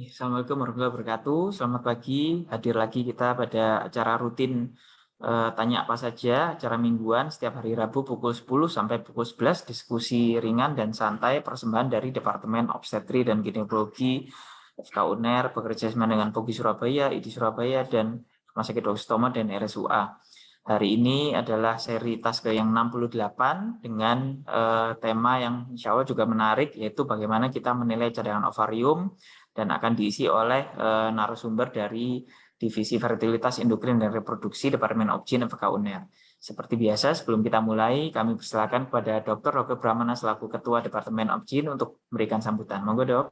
Assalamualaikum warahmatullahi wabarakatuh. Selamat pagi. Hadir lagi kita pada acara rutin tanya apa saja, acara mingguan setiap hari Rabu pukul 10 sampai pukul 11, diskusi ringan dan santai persembahan dari Departemen Obstetri dan Ginekologi FK UNER bekerja sama dengan POGI Surabaya, IDI Surabaya dan Rumah Sakit Dr. Sutomo dan RSUA. Hari ini adalah seri task yang 68 dengan tema yang insya Allah juga menarik, yaitu bagaimana kita menilai cadangan ovarium, dan akan diisi oleh narasumber dari Divisi Fertilitas Endokrin dan Reproduksi Departemen Obgyn FK UNER. Seperti biasa, sebelum kita mulai, kami persilakan kepada Dr. Roke Brahmana selaku Ketua Departemen Obgyn untuk memberikan sambutan. Monggo, Dok.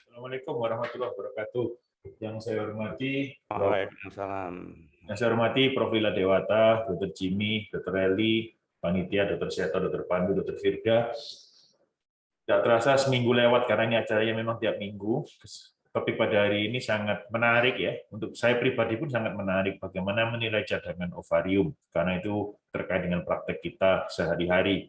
Assalamualaikum warahmatullahi wabarakatuh. Yang saya hormati, Waalaikumsalam. Yang saya hormati Prof. Lila Dewata, Dr. Jimmy, Dr. Eli, Panitia, Dr. Seto, Dr. Pandu, Dr. Firda. Tidak terasa seminggu lewat karena ini acaranya memang tiap minggu. Topik pada hari ini sangat menarik ya. Untuk saya pribadi pun sangat menarik bagaimana menilai cadangan ovarium karena itu terkait dengan praktek kita sehari-hari.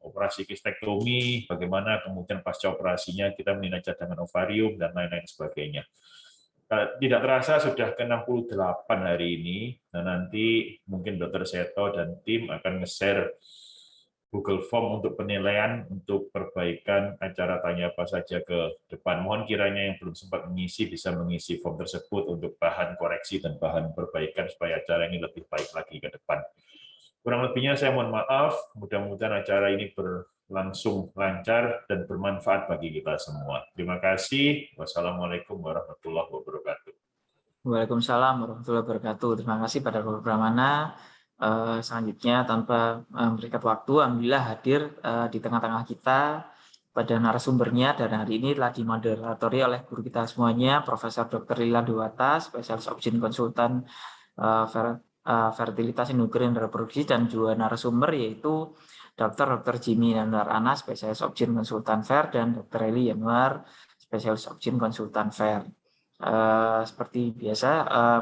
Operasi kistektomi, bagaimana kemudian pasca operasinya kita menilai cadangan ovarium dan lain-lain sebagainya. Tidak terasa sudah ke-68 hari ini, dan nanti mungkin Dr. Seto dan tim akan nge-share Google Form untuk penilaian untuk perbaikan acara tanya apa saja ke depan. Mohon kiranya yang belum sempat mengisi bisa mengisi form tersebut untuk bahan koreksi dan bahan perbaikan supaya acara ini lebih baik lagi ke depan. Kurang lebihnya saya mohon maaf, mudah-mudahan acara ini berlangsung lancar dan bermanfaat bagi kita semua. Terima kasih. Wassalamualaikum warahmatullahi wabarakatuh. Waalaikumsalam warahmatullahi wabarakatuh. Terima kasih pada Dr. Brahmana. Selanjutnya tanpa memberikan waktu, alhamdulillah hadir di tengah-tengah kita pada narasumbernya, dan hari ini telah dimoderatori oleh guru kita semuanya, Profesor Dr. Lila Dewata, spesialis Obgyn konsultan fertilitas endokrin reproduksi, dan juga narasumber yaitu Dr. Jimmy Yanuar Anas, spesialis Obgyn konsultan FER, dan Dr. Eli Yanuar, spesialis Obgyn konsultan FER. Seperti biasa,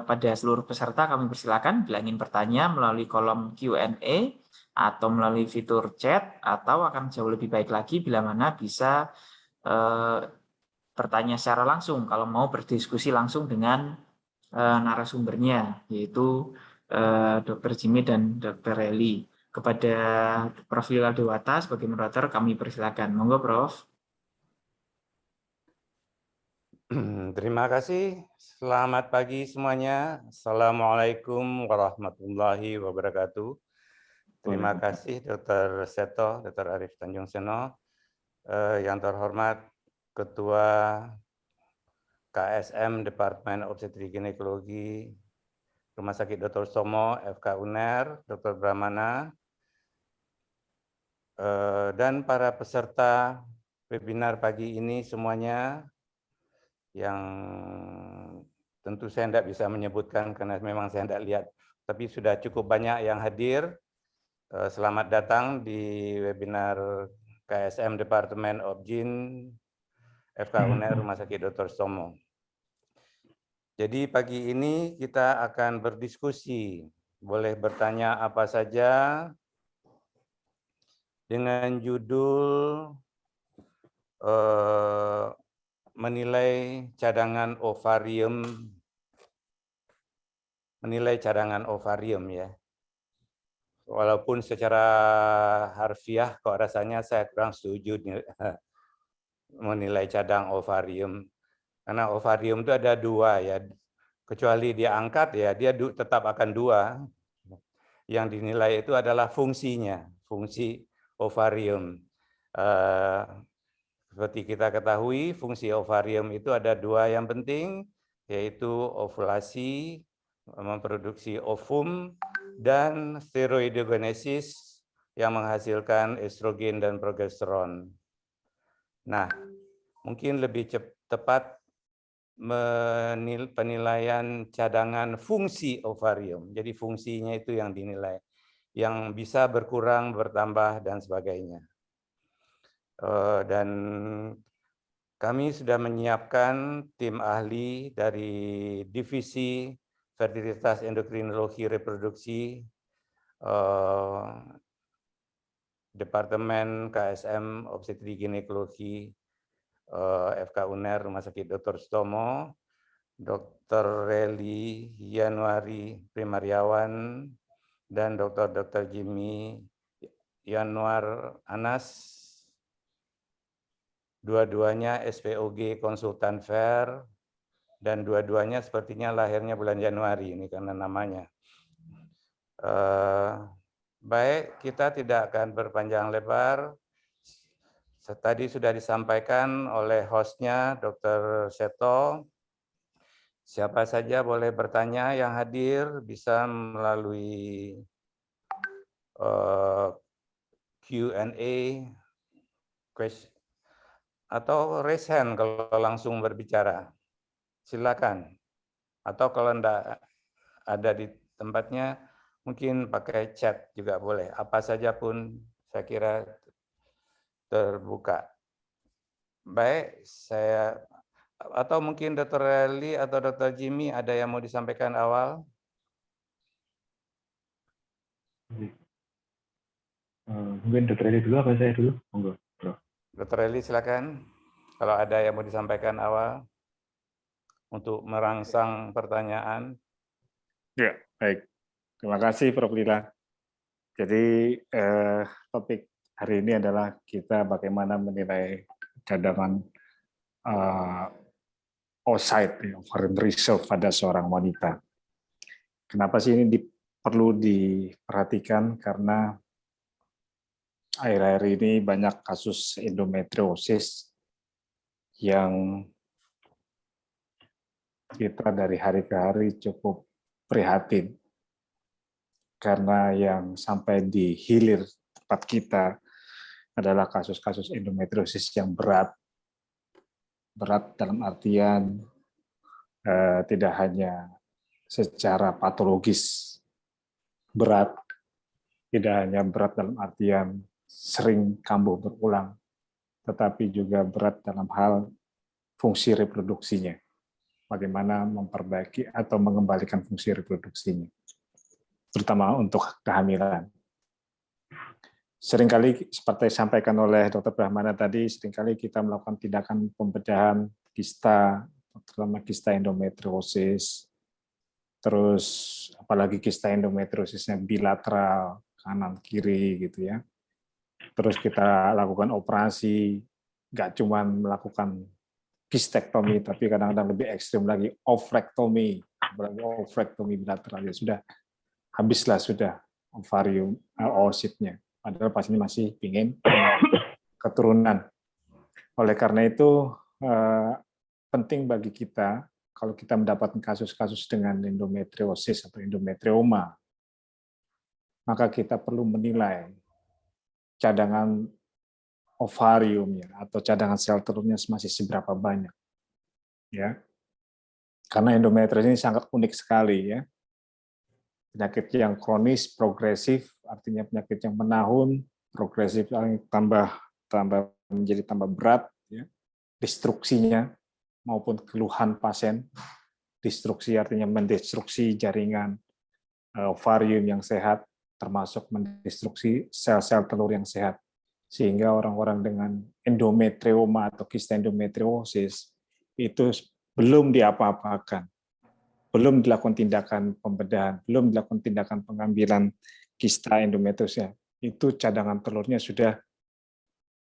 pada seluruh peserta kami persilakan bila ingin bertanya melalui kolom Q&A atau melalui fitur chat, atau akan jauh lebih baik lagi bila mana bisa bertanya secara langsung kalau mau berdiskusi langsung dengan narasumbernya, yaitu Dr. Jimmy dan Dr. Eli. Kepada Prof. Lila Dewata sebagai moderator kami persilakan. Monggo, Prof. Terima kasih. Selamat pagi semuanya. Assalamualaikum warahmatullahi wabarakatuh. Terima kasih Dr. Seto, Dr. Arif Tanjung Seno, yang terhormat Ketua KSM Departemen Obstetri Ginekologi Rumah Sakit Dr. Sutomo FK UNER, Dr. Brahmana, dan para peserta webinar pagi ini semuanya, yang tentu saya tidak bisa menyebutkan karena memang saya tidak lihat, tapi sudah cukup banyak yang hadir. Selamat datang di webinar KSM Departemen Obgyn FK UNER Rumah Sakit Dr. Sutomo. Jadi pagi ini kita akan berdiskusi, boleh bertanya apa saja dengan judul menilai cadangan ovarium ya. Walaupun secara harfiah kok rasanya saya kurang setuju menilai cadang ovarium. Karena ovarium itu ada dua ya. Kecuali dia angkat ya, dia tetap akan dua. Yang dinilai itu adalah fungsinya, fungsi ovarium. Seperti kita ketahui, fungsi ovarium itu ada dua yang penting, yaitu ovulasi, memproduksi ovum, dan steroidogenesis yang menghasilkan estrogen dan progesteron. Nah, mungkin lebih tepat penilaian cadangan fungsi ovarium. Jadi fungsinya itu yang dinilai, yang bisa berkurang, bertambah, dan sebagainya. Dan kami sudah menyiapkan tim ahli dari Divisi Fertilitas Endokrinologi Reproduksi Departemen KSM Obstetri Ginekologi FK UNER Rumah Sakit Dr. Sutomo, Dr. Reli Yanuari Primariawan, dan Dr. Jimmy Yanuar Anas, dua-duanya SPOG konsultan fair, dan dua-duanya sepertinya lahirnya bulan Januari ini karena namanya. Baik, kita tidak akan berpanjang lebar. Tadi sudah disampaikan oleh hostnya Dr. Seto. Siapa saja boleh bertanya yang hadir bisa melalui Q&A atau raise hand kalau langsung berbicara. Silakan. Atau kalau enggak ada di tempatnya, mungkin pakai chat juga boleh. Apa saja pun saya kira terbuka. Baik, atau mungkin Dr. Reli atau Dr. Jimmy ada yang mau disampaikan awal? Mungkin Dr. Eli dulu apa saya dulu? Monggo, Bro. Dr. Reli silakan. Kalau ada yang mau disampaikan awal untuk merangsang pertanyaan. Ya, baik. Terima kasih Prof. Lila. Jadi topik hari ini adalah kita bagaimana menilai cadangan oocyte, ovarian reserve pada seorang wanita. Kenapa sih ini perlu diperhatikan? Karena akhir-akhir ini banyak kasus endometriosis yang kita dari hari ke hari cukup prihatin. Karena yang sampai di hilir tempat kita adalah kasus-kasus endometriosis yang berat. Berat dalam artian tidak hanya secara patologis berat, tidak hanya berat dalam artian sering kambuh berulang, tetapi juga berat dalam hal fungsi reproduksinya. Bagaimana memperbaiki atau mengembalikan fungsi reproduksinya, terutama untuk kehamilan. Seringkali seperti disampaikan oleh Dr. Brahmana tadi, seringkali kita melakukan tindakan pembedahan kista, terutama kista endometriosis, terus apalagi kista endometriosisnya bilateral, kanan kiri gitu ya. Terus kita lakukan operasi, nggak cuma melakukan kistektomi, tapi kadang-kadang lebih ekstrim lagi, ovrektomi, apalagi ovrektomi bilateral, ya sudah, habislah sudah ovarium, oocyte-nya. Padahal pasiennya masih ingin keturunan. Oleh karena itu, penting bagi kita, kalau kita mendapatkan kasus-kasus dengan endometriosis atau endometrioma, maka kita perlu menilai cadangan ovariumnya atau cadangan sel telurnya masih seberapa banyak, ya. Karena endometriosis ini sangat unik sekali, ya. Penyakit yang kronis, progresif, artinya penyakit yang menahun, progresif menjadi tambah berat, ya. Destruksinya maupun keluhan pasien, destruksi artinya mendestruksi jaringan ovarium yang sehat, termasuk mendestruksi sel-sel telur yang sehat. Sehingga orang-orang dengan endometrioma atau kista endometriosis itu belum diapa-apakan, belum dilakukan tindakan pembedahan, belum dilakukan tindakan pengambilan kista endometriosisnya, itu cadangan telurnya sudah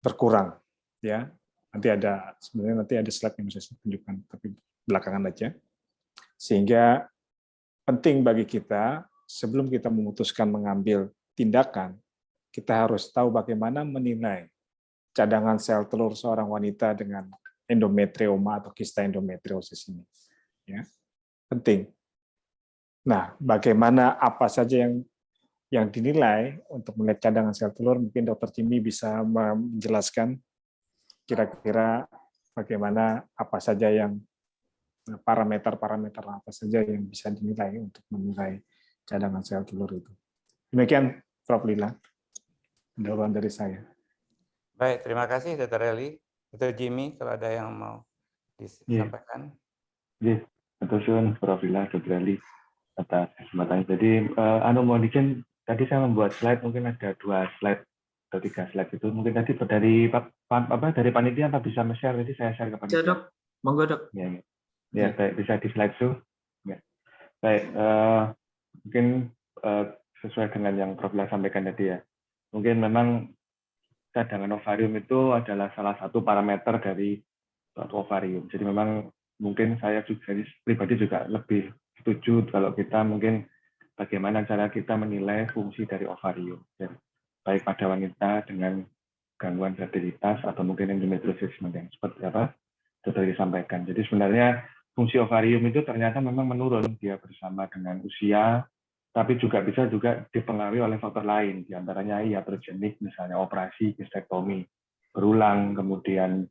berkurang, ya. Nanti ada slide yang bisa saya tunjukkan, tapi belakangan aja. Sehingga penting bagi kita sebelum kita memutuskan mengambil tindakan, kita harus tahu bagaimana menilai cadangan sel telur seorang wanita dengan endometrioma atau kista endometriosis ini. Ya, penting. Nah, bagaimana apa saja yang dinilai untuk melihat cadangan sel telur? Mungkin Dr. Jimmy bisa menjelaskan kira-kira bagaimana apa saja yang parameter-parameter apa saja yang bisa dinilai untuk menilai cadangan sel telur itu. Demikian, Prof. Lila. Jawaban dari saya. Baik, terima kasih Dr. Reli. Dr. Jimmy, kalau ada yang mau disampaikan. Iya, betul sekali Prof. Lila, Dr. Reli atas kesempatannya. Jadi, mau izin, tadi saya membuat slide, mungkin ada 2 slide atau 3 slide itu. Mungkin tadi dari dari panitia apa bisa share, jadi saya share ke Bisa, panitia. Dok. Monggo, Dok. Ya, baik, bisa di slide show. Ya. Baik, mungkin sesuai dengan yang Prof. sampaikan tadi ya. Mungkin memang cadangan ovarium itu adalah salah satu parameter dari suatu ovarium. Jadi memang mungkin saya juga pribadi juga lebih setuju kalau kita mungkin bagaimana cara kita menilai fungsi dari ovarium, ya. Baik pada wanita dengan gangguan fertilitas atau mungkin endometriosis yang seperti apa sudah disampaikan. Jadi sebenarnya fungsi ovarium itu ternyata memang menurun dia bersama dengan usia, tapi juga bisa dipengaruhi oleh faktor lain, diantaranya iatrogenik, misalnya operasi histektomi berulang, kemudian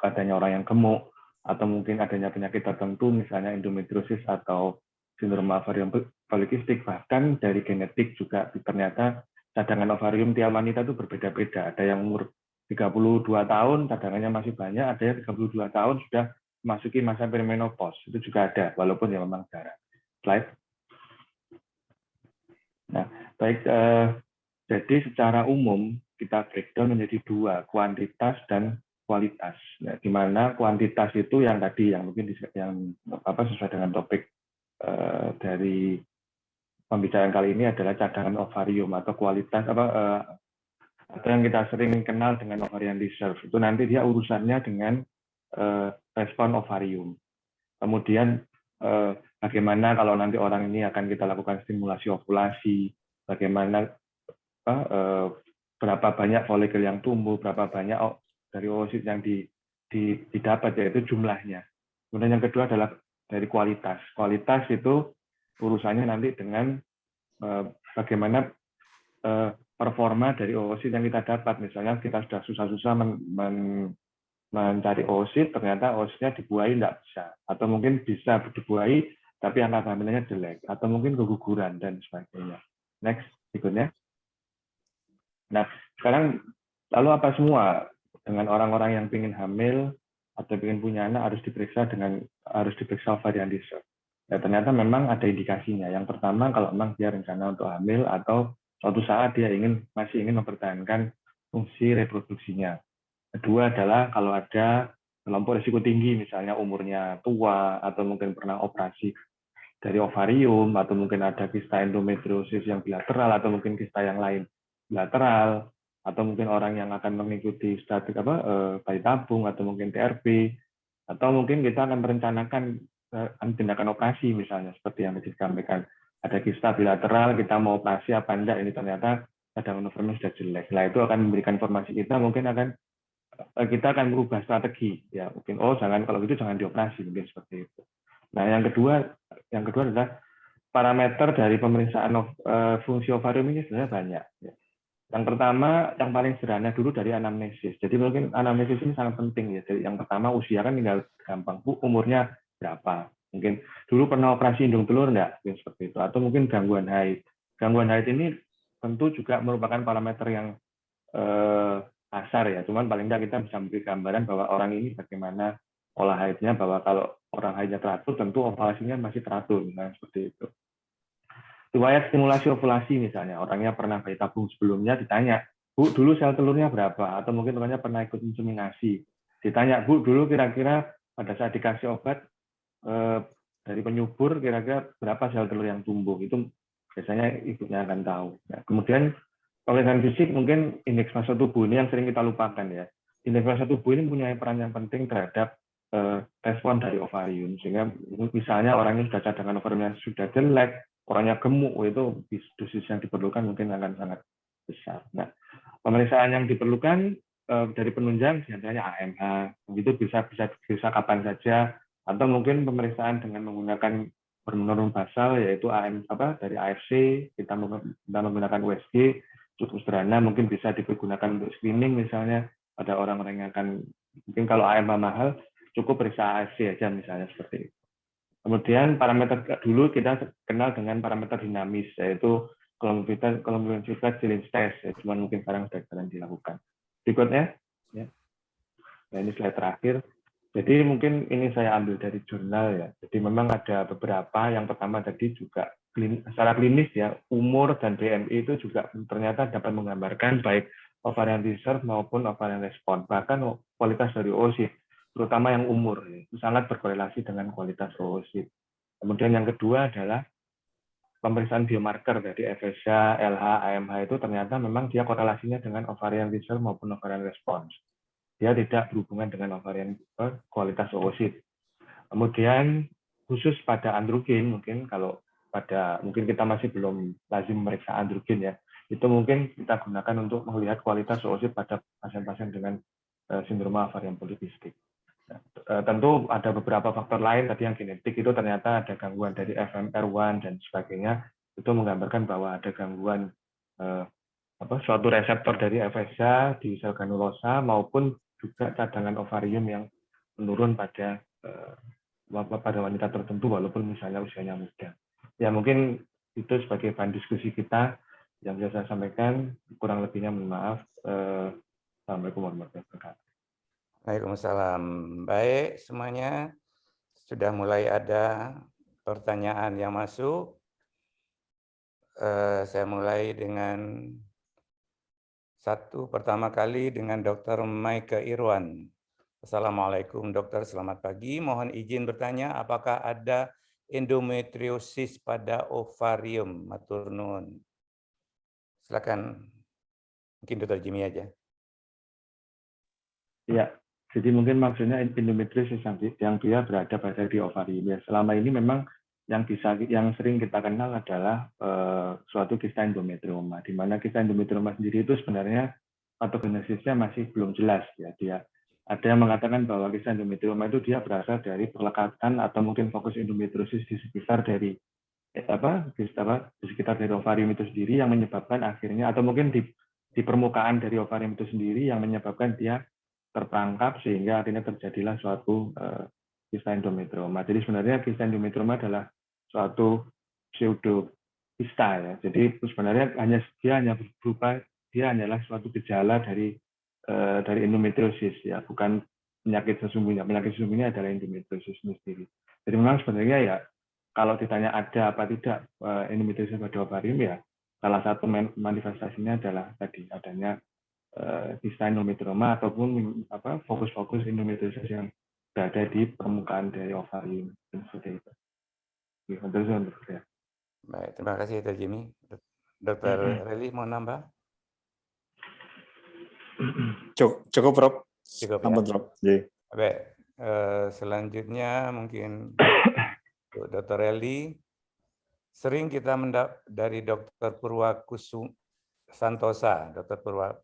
adanya orang yang gemuk, atau mungkin adanya penyakit tertentu, misalnya endometriosis atau sindrom ovarium polikistik, bahkan dari genetik juga ternyata cadangan ovarium tiap wanita itu berbeda-beda. Ada yang umur 32 tahun, cadangannya masih banyak, ada yang 32 tahun sudah memasuki masa perimenopause, itu juga ada, walaupun ya memang jarang. Slide. Nah, baik, jadi secara umum kita breakdown menjadi 2, kuantitas dan kualitas. Nah, di mana kuantitas itu yang tadi yang mungkin sesuai dengan topik dari pembicaraan kali ini adalah cadangan ovarium atau kualitas atau yang kita sering kenal dengan ovarian reserve. Itu nanti dia urusannya dengan respon ovarium. Kemudian bagaimana kalau nanti orang ini akan kita lakukan stimulasi ovulasi, bagaimana berapa banyak folikel yang tumbuh, berapa banyak dari oosit yang didapat, yaitu jumlahnya. Kemudian yang kedua adalah dari kualitas. Kualitas itu urusannya nanti dengan bagaimana performa dari oosit yang kita dapat. Misalnya kita sudah susah-susah mencari oosit, ternyata oositnya dibuahi tidak bisa, atau mungkin bisa dibuahi tapi angka kehamilannya jelek, atau mungkin keguguran dan sebagainya. Next, berikutnya. Nah, sekarang lalu apa semua dengan orang-orang yang ingin hamil atau ingin punya anak harus diperiksa ovarian reserve. Ya, ternyata memang ada indikasinya. Yang pertama, kalau memang dia rencana untuk hamil atau suatu saat dia masih ingin mempertahankan fungsi reproduksinya. Kedua adalah kalau ada kelompok risiko tinggi, misalnya umurnya tua, atau mungkin pernah operasi dari ovarium, atau mungkin ada kista endometriosis yang bilateral, atau mungkin kista yang lain bilateral, atau mungkin orang yang akan mengikuti statik bayi tabung, atau mungkin TRP, atau mungkin kita akan merencanakan tindakan operasi, misalnya seperti yang disampaikan. Ada kista bilateral, kita mau operasi apa enggak, ini ternyata cadangan ovarium sudah jelek. Nah, itu akan memberikan informasi kita akan merubah strategi, ya mungkin jangan, kalau gitu jangan dioperasi, mungkin seperti itu. Nah, yang kedua adalah parameter dari pemeriksaan fungsi ovarium ini sebenarnya banyak. Ya. Yang pertama, yang paling sederhana dulu dari anamnesis. Jadi mungkin anamnesis ini sangat penting ya. Jadi yang pertama usia kan tinggal gampang, umurnya berapa? Mungkin dulu pernah operasi indung telur enggak? Mungkin seperti itu. Atau mungkin gangguan haid. Gangguan haid ini tentu juga merupakan parameter yang kasar ya. Cuman paling tidak kita bisa memberi gambaran bahwa orang ini bagaimana olah haidnya, bahwa kalau orang haidnya teratur, tentu ovulasinya masih teratur, misalnya seperti itu. Riwayat stimulasi ovulasi misalnya, orangnya pernah bayi tabung sebelumnya, ditanya, Bu, dulu sel telurnya berapa? Atau mungkin orangnya pernah ikut inseminasi. Ditanya, Bu, dulu kira-kira pada saat dikasih obat dari penyubur, kira-kira berapa sel telur yang tumbuh? Itu biasanya ibunya akan tahu. Nah, kemudian pemeriksaan fisik, mungkin indeks massa tubuh ini yang sering kita lupakan ya. Indeks massa tubuh ini punya peran yang penting terhadap respon dari ovarium. Sehingga misalnya orangnya sudah cadangan ovariumnya sudah jelek, orangnya gemuk, itu dosis yang diperlukan mungkin akan sangat besar. Nah, pemeriksaan yang diperlukan dari penunjang biasanya AMH, itu bisa kapan saja, atau mungkin pemeriksaan dengan menggunakan hormon basal, yaitu dari AFC, kita menggunakan USG, cukup sederhana, mungkin bisa digunakan untuk screening misalnya pada orang-orang yang akan, mungkin kalau AMH mahal, cukup periksa AFC aja misalnya seperti itu. Kemudian parameter dulu kita kenal dengan parameter dinamis, yaitu columbin-filtrate challenge test, ya, cuma mungkin sekarang sudah jarang dilakukan. Berikutnya, ya. Nah, ini slide terakhir. Jadi mungkin ini saya ambil dari jurnal ya. Jadi memang ada beberapa, yang pertama tadi juga secara klinis ya, umur dan BMI itu juga ternyata dapat menggambarkan baik ovarian reserve maupun ovarian response. Bahkan kualitas dari oosit, terutama yang umur, itu sangat berkorelasi dengan kualitas oosit. Kemudian yang kedua adalah pemeriksaan biomarker dari FSH, LH, AMH itu ternyata memang dia korelasinya dengan ovarian reserve maupun ovarian response. Dia tidak berhubungan dengan ovarian kualitas oosit. Kemudian khusus pada androgen, mungkin kalau mungkin kita masih belum lazim memeriksa androgen ya, itu mungkin kita gunakan untuk melihat kualitas oosit pada pasien-pasien dengan sindroma ovarian polikistik. Tentu ada beberapa faktor lain, tadi yang genetik itu ternyata ada gangguan dari FMR1 dan sebagainya, itu menggambarkan bahwa ada gangguan suatu reseptor dari FSH di sel granulosa maupun juga cadangan ovarium yang menurun pada wanita tertentu walaupun misalnya usianya muda. Ya mungkin itu sebagai bahan diskusi kita yang bisa saya sampaikan, kurang lebihnya mohon maaf. Assalamualaikum warahmatullahi wabarakatuh. Waalaikumsalam. Baik semuanya, sudah mulai ada pertanyaan yang masuk. Saya mulai dengan pertama kali dengan Dr. Maike Irwan. Assalamualaikum dokter, selamat pagi. Mohon izin bertanya, apakah ada endometriosis pada ovarium? Matur nuwun. Silakan, mungkin Dr. Jimmy aja. Ya, jadi mungkin maksudnya endometriosis yang dia berada pada di ovarium. Ya, selama ini memang yang sering kita kenal adalah suatu kista endometrioma, di mana kista endometrioma sendiri itu sebenarnya patogenesisnya masih belum jelas ya. Dia ada yang mengatakan bahwa kista endometrioma itu dia berasal dari perlekatan atau mungkin fokus endometriosis di sekitar dari di sekitar dari ovarium itu sendiri yang menyebabkan akhirnya, atau mungkin di permukaan dari ovarium itu sendiri yang menyebabkan dia terperangkap sehingga akhirnya terjadilah suatu kista endometrioma. Jadi sebenarnya kista endometrioma adalah suatu pseudo kista ya. Jadi sebenarnya dia hanyalah suatu gejala dari endometriosis ya, bukan penyakit sesungguhnya. Penyakit sesungguhnya adalah endometriosis sendiri. Jadi memang sebenarnya ya kalau ditanya ada apa tidak endometriosis pada ovarium ya, salah satu manifestasinya adalah tadi adanya kista endometrioma ataupun fokus-fokus endometriosis yang berada di permukaan dari ovarium dan seperti itu. Baik, terima kasih Dr. Jimmy. Dr. Reli mau nambah? Cukup, Prof. Cukup ya. Ampun, Prof. Baik, selanjutnya mungkin Dr. Reli. Sering kita dari Dr. Santosa, Dr. Purwa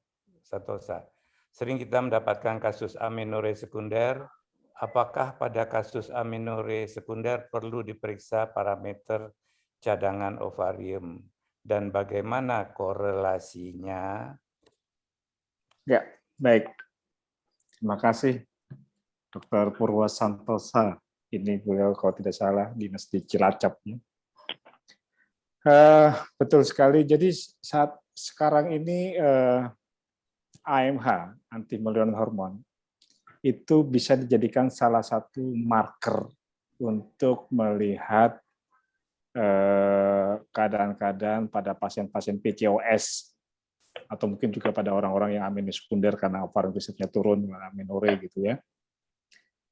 Santosa. Sering kita mendapatkan kasus amenorrhea sekunder. Apakah pada kasus amenorrhea sekunder perlu diperiksa parameter cadangan ovarium dan bagaimana korelasinya? Ya, baik. Terima kasih Dr. Purwa Santosa. Ini beliau kalau tidak salah dinas di Cilacap. Betul sekali. Jadi saat sekarang ini AMH, anti-melioran hormon, itu bisa dijadikan salah satu marker untuk melihat keadaan-keadaan pada pasien-pasien PCOS atau mungkin juga pada orang-orang yang amenorrhea sekunder karena ovarium reseptornya turun, amenorrhea gitu ya.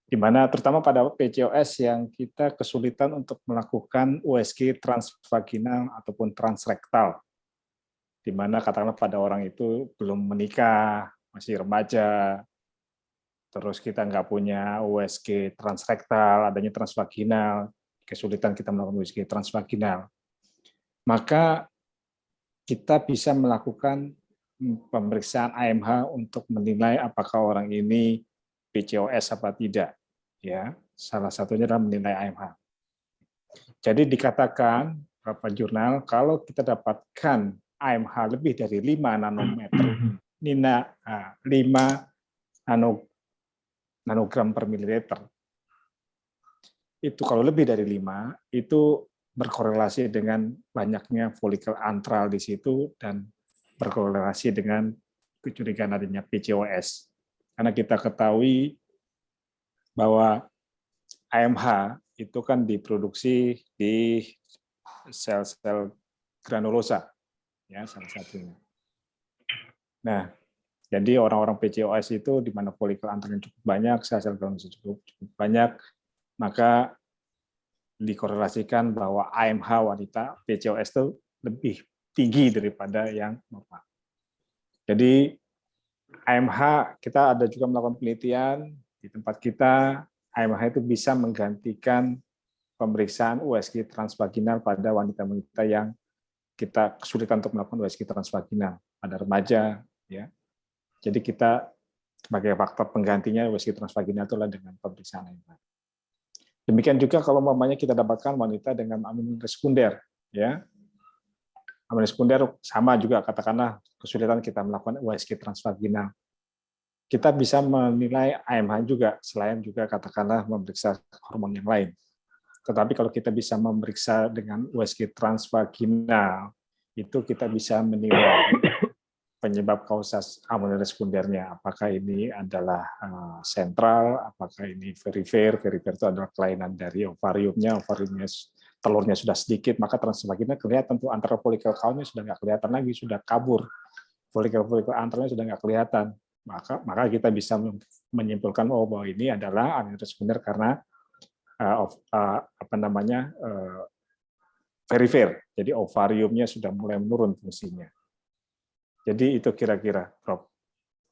Di mana terutama pada PCOS yang kita kesulitan untuk melakukan USG transvaginal ataupun transrektal, di mana katakanlah pada orang itu belum menikah, masih remaja, terus kita nggak punya USG transrektal, adanya transvaginal, kesulitan kita melakukan USG transvaginal, maka kita bisa melakukan pemeriksaan AMH untuk menilai apakah orang ini PCOS apa tidak, ya. Salah satunya adalah menilai AMH. Jadi dikatakan beberapa jurnal kalau kita dapatkan AMH lebih dari 5 nanometer, 5 nanogram per mililiter, itu kalau lebih dari 5 itu berkorelasi dengan banyaknya folikel antral di situ dan berkorelasi dengan kecurigaan adanya PCOS. Karena kita ketahui bahwa AMH itu kan diproduksi di sel-sel granulosa, ya salah satunya. Nah, Jadi orang-orang PCOS itu di mana folikel antranya cukup banyak, sel-sel granulosida cukup banyak, maka dikorelasikan bahwa AMH wanita PCOS itu lebih tinggi daripada yang normal. Jadi AMH kita ada juga melakukan penelitian di tempat kita, AMH itu bisa menggantikan pemeriksaan USG transvaginal pada wanita-wanita yang kita kesulitan untuk melakukan USG transvaginal pada remaja, ya. Jadi kita sebagai faktor penggantinya USG transvaginal itulah dengan pemeriksaan AMH. Demikian juga kalau umpamanya kita dapatkan wanita dengan amenorrhea sekunder, ya. Amenorrhea sekunder sama juga, katakanlah kesulitan kita melakukan USG transvaginal. Kita bisa menilai AMH juga, selain juga katakanlah memeriksa hormon yang lain. Tetapi kalau kita bisa memeriksa dengan USG transvaginal, itu kita bisa menilai penyebab kausas amenorrhea sekundernya. Apakah ini adalah sentral, apakah ini perifer itu adalah kelainan dari ovariumnya telurnya sudah sedikit, maka transvaginal kelihatan tuh antara folikel count-nya sudah nggak kelihatan lagi, sudah kabur. Folikel antaranya sudah nggak kelihatan. Maka kita bisa menyimpulkan bahwa ini adalah amenorrhea sekunder karena perifer. Jadi ovariumnya sudah mulai menurun fungsinya. Jadi itu kira-kira, Prof.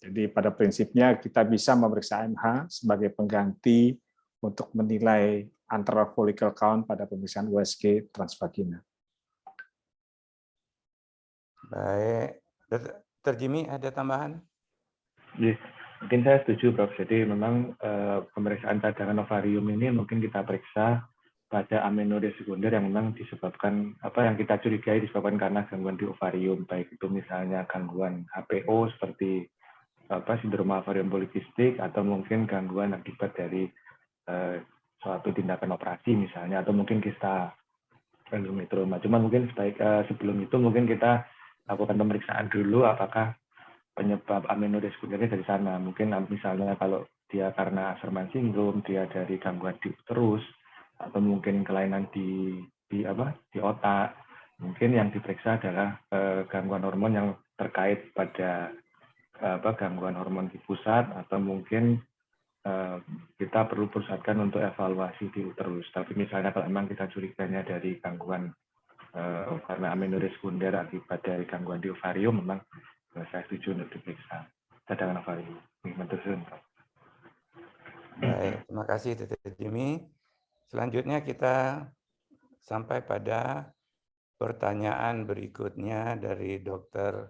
Jadi pada prinsipnya kita bisa memeriksa AMH sebagai pengganti untuk menilai antara follicle count pada pemeriksaan USG transvaginal. Baik, Dr. Jimmy ada tambahan? Ya, mungkin saya setuju, Prof. Jadi memang pemeriksaan cadangan ovarium ini mungkin kita periksa pada amenorrhea sekunder yang memang disebabkan yang kita curigai disebabkan karena gangguan di ovarium, baik itu misalnya gangguan HPO seperti sindroma ovarium polikistik atau mungkin gangguan akibat dari suatu tindakan operasi misalnya, atau mungkin kista endometrioma. Cuma mungkin sebelum itu mungkin kita lakukan pemeriksaan dulu apakah penyebab amenorrhea sekundernya dari sana. Mungkin misalnya kalau dia karena Asherman syndrome, dia dari gangguan di uterus, atau mungkin kelainan di otak. Mungkin yang diperiksa adalah gangguan hormon yang terkait pada gangguan hormon di pusat, atau mungkin kita perlu pusatkan untuk evaluasi di uterus. Tapi misalnya kalau memang kita curiganya dari gangguan karena amenorrhea sekunder akibat dari gangguan di ovarium, memang saya setuju untuk diperiksa cadangan ovarium. Baik, terima kasih Dr. Jimmy. Selanjutnya kita sampai pada pertanyaan berikutnya dari Dr.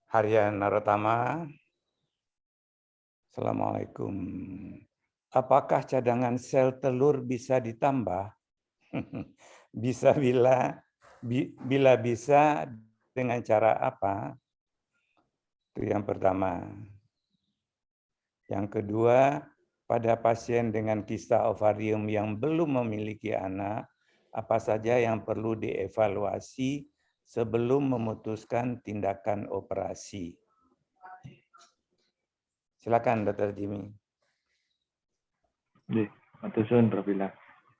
Haryan Narotama. Assalamualaikum. Apakah cadangan sel telur bisa ditambah? Bisa bila bisa dengan cara apa? Itu yang pertama. Yang kedua, pada pasien dengan kista ovarium yang belum memiliki anak, apa saja yang perlu dievaluasi sebelum memutuskan tindakan operasi? Silakan, Dr. Jimmy.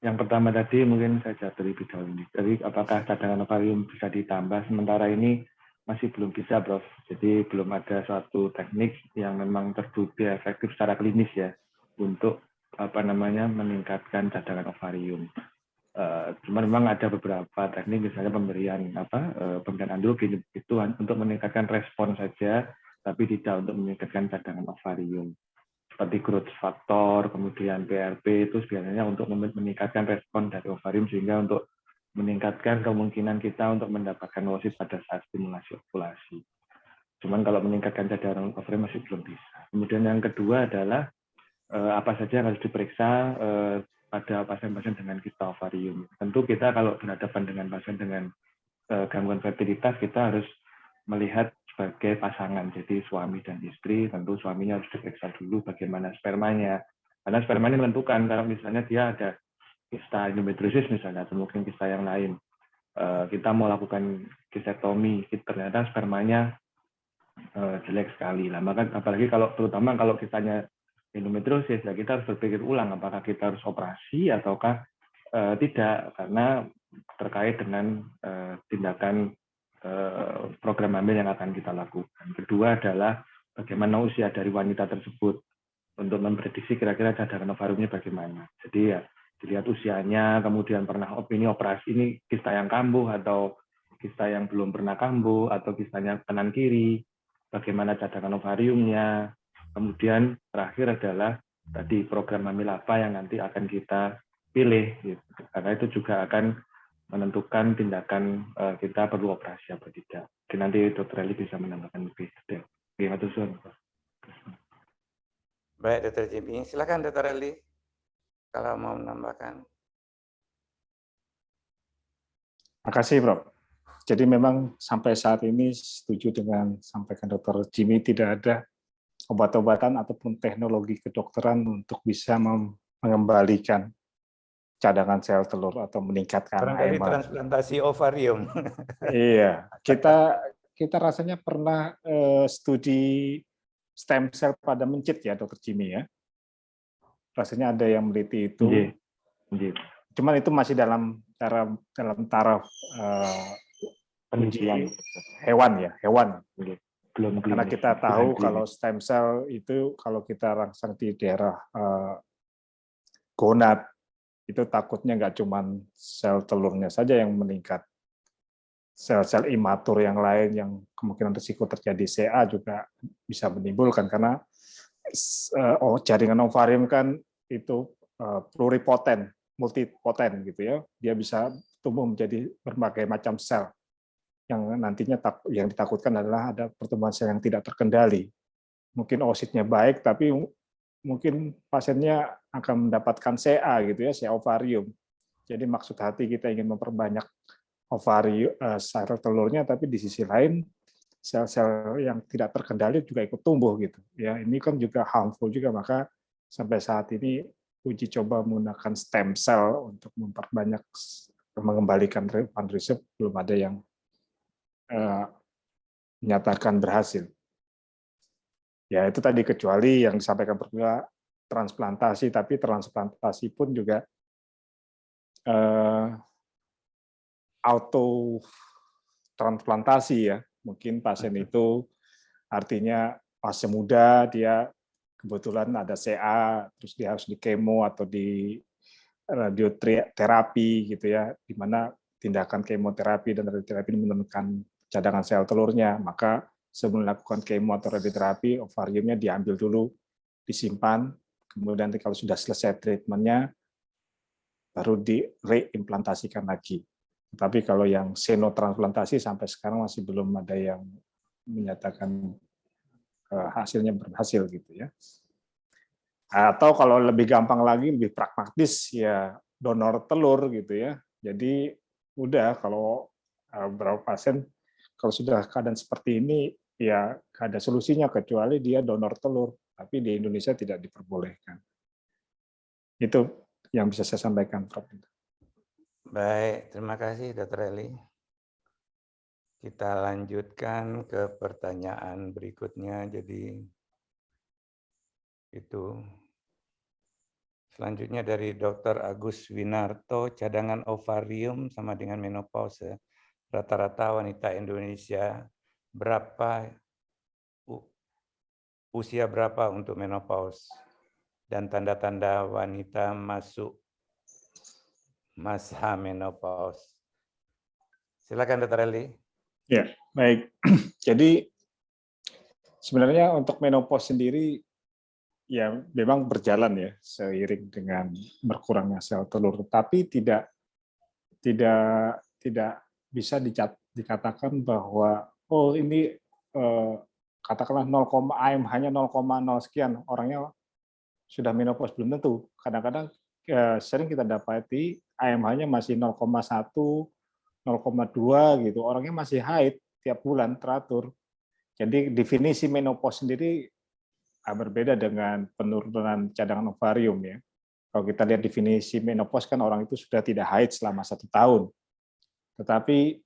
Yang pertama tadi mungkin saya jawab terlebih dahulu. Jadi apakah cadangan ovarium bisa ditambah? Sementara ini masih belum bisa, Prof. Jadi belum ada suatu teknik yang memang terbukti efektif secara klinis ya untuk meningkatkan cadangan ovarium. Cuma memang ada beberapa teknik, misalnya pemberian androgen itu untuk meningkatkan respon saja, tapi tidak untuk meningkatkan cadangan ovarium. Seperti growth factor, kemudian PRP itu biasanya untuk meningkatkan respon dari ovarium sehingga untuk meningkatkan kemungkinan kita untuk mendapatkan oosit pada saat stimulasi ovulasi. Cuman kalau meningkatkan cadangan ovarium masih belum bisa. Kemudian yang kedua adalah apa saja yang harus diperiksa pada pasien-pasien dengan kista ovarium. Tentu kita kalau berhadapan dengan pasien dengan gangguan fertilitas, kita harus melihat sebagai pasangan, jadi suami dan istri. Tentu suaminya harus diperiksa dulu bagaimana spermanya, karena spermanya menentukan. Kalau misalnya dia ada kista endometriosis misalnya, atau mungkin kista yang lain, kita mau lakukan kistektomi, ternyata spermanya jelek sekali lah. Maka apalagi terutama kalau kistanya endometriosis, ya kita harus berpikir ulang apakah kita harus operasi ataukah tidak, karena terkait dengan tindakan program hamil yang akan kita lakukan. Kedua adalah bagaimana usia dari wanita tersebut untuk memprediksi kira-kira cadangan ovariumnya bagaimana. Jadi ya dilihat usianya, kemudian pernah ini operasi, ini kista yang kambuh atau kista yang belum pernah kambuh atau kistanya kanan kiri, bagaimana cadangan ovariumnya. Kemudian terakhir adalah tadi program hamil apa yang nanti akan kita pilih, gitu. Karena itu juga akan menentukan tindakan kita perlu operasi apa tidak. Mungkin nanti Dr. Eli bisa menambahkan lebih detail. Oke, Baik, Dr. Jimmy. Silakan Dr. Eli kalau mau menambahkan. Makasih, Prof. Jadi memang sampai saat ini setuju dengan sampaikan Dr. Jimmy, tidak ada obat-obatan ataupun teknologi kedokteran untuk bisa mengembalikan cadangan sel telur atau meningkatkan Barangkali AMH. transplantasi ovarium. Iya, kita rasanya pernah studi stem cell pada mencit ya, Dr. Jimmy ya. Rasanya ada yang meneliti itu. Cuman itu masih dalam taraf uji hewan ya, hewan. Belum Karena klinis, kita tahu klinis. kalau stem cell itu kalau kita rangsang di daerah gonad itu takutnya nggak cuma sel telurnya saja yang meningkat, sel-sel imatur yang lain yang kemungkinan risiko terjadi CA juga bisa menimbulkan karena jaringan ovarium kan itu pluripoten, multipoten gitu ya, dia bisa tumbuh menjadi berbagai macam sel yang nantinya yang ditakutkan adalah ada pertumbuhan sel yang tidak terkendali. Mungkin oositnya baik tapi mungkin pasiennya akan mendapatkan CA gitu ya, CA ovarium. Jadi maksud hati kita ingin memperbanyak ovarium sel telurnya, tapi di sisi lain sel-sel yang tidak terkendali juga ikut tumbuh gitu. Ya, ini kan juga harmful juga, maka sampai saat ini uji coba menggunakan stem cell untuk memperbanyak mengembalikan refund reserve belum ada yang menyatakan berhasil. Ya itu tadi kecuali yang disampaikan berdua transplantasi, tapi transplantasi pun juga auto transplantasi ya. Mungkin pasien itu artinya fase muda dia kebetulan ada CA, terus dia harus di kemo atau di radioterapi gitu ya, di mana tindakan kemoterapi dan radioterapi menurunkan cadangan sel telurnya, maka sebelum melakukan kemo atau radioterapi, ovariumnya diambil dulu, disimpan, kemudian nanti kalau sudah selesai treatmentnya, baru direimplantasikan lagi. Tapi kalau yang xenotransplantasi sampai sekarang masih belum ada yang menyatakan hasilnya berhasil gitu ya. Atau kalau lebih gampang lagi, lebih pragmatis ya donor telur gitu ya. Jadi udah kalau beberapa pasien kalau sudah keadaan seperti ini ya nggak ada solusinya kecuali dia donor telur, tapi di Indonesia tidak diperbolehkan. Itu yang bisa saya sampaikan, Prof. Baik, terima kasih Dr. Eli. Kita lanjutkan ke pertanyaan berikutnya. Jadi itu selanjutnya dari Dr. Agus Winarto, cadangan ovarium sama dengan menopause. Rata-rata wanita Indonesia usia berapa untuk menopause dan tanda-tanda wanita masuk masa menopause. Silakan Dr. Eli. Ya, baik. Jadi sebenarnya untuk menopause sendiri ya memang berjalan ya seiring dengan berkurangnya sel telur, tapi tidak bisa dikatakan bahwa oh ini katakanlah 0, AM hanya 0,0 sekian orangnya sudah menopause, belum tentu. Kadang-kadang sering kita dapati AM-nya masih 0,1, 0,2 gitu. Orangnya masih haid tiap bulan teratur. Jadi definisi menopause sendiri berbeda dengan penurunan cadangan ovarium ya. Kalau kita lihat definisi menopause kan orang itu sudah tidak haid selama 1 tahun. Tetapi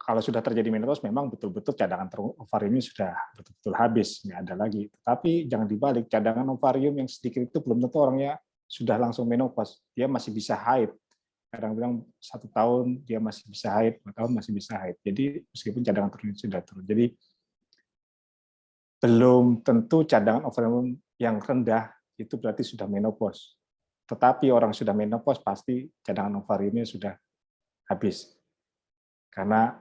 kalau sudah terjadi menopause memang betul-betul cadangan ovariumnya sudah betul-betul habis, nggak ada lagi. Tapi jangan dibalik, cadangan ovarium yang sedikit itu belum tentu orangnya sudah langsung menopause. Dia masih bisa haid. Kadang-kadang 1 tahun dia masih bisa haid, 2 tahun masih bisa haid. Jadi meskipun cadangan telurnya sudah turun. Jadi belum tentu cadangan ovarium yang rendah itu berarti sudah menopause. Tetapi orang sudah menopause pasti cadangan ovariumnya sudah habis. Karena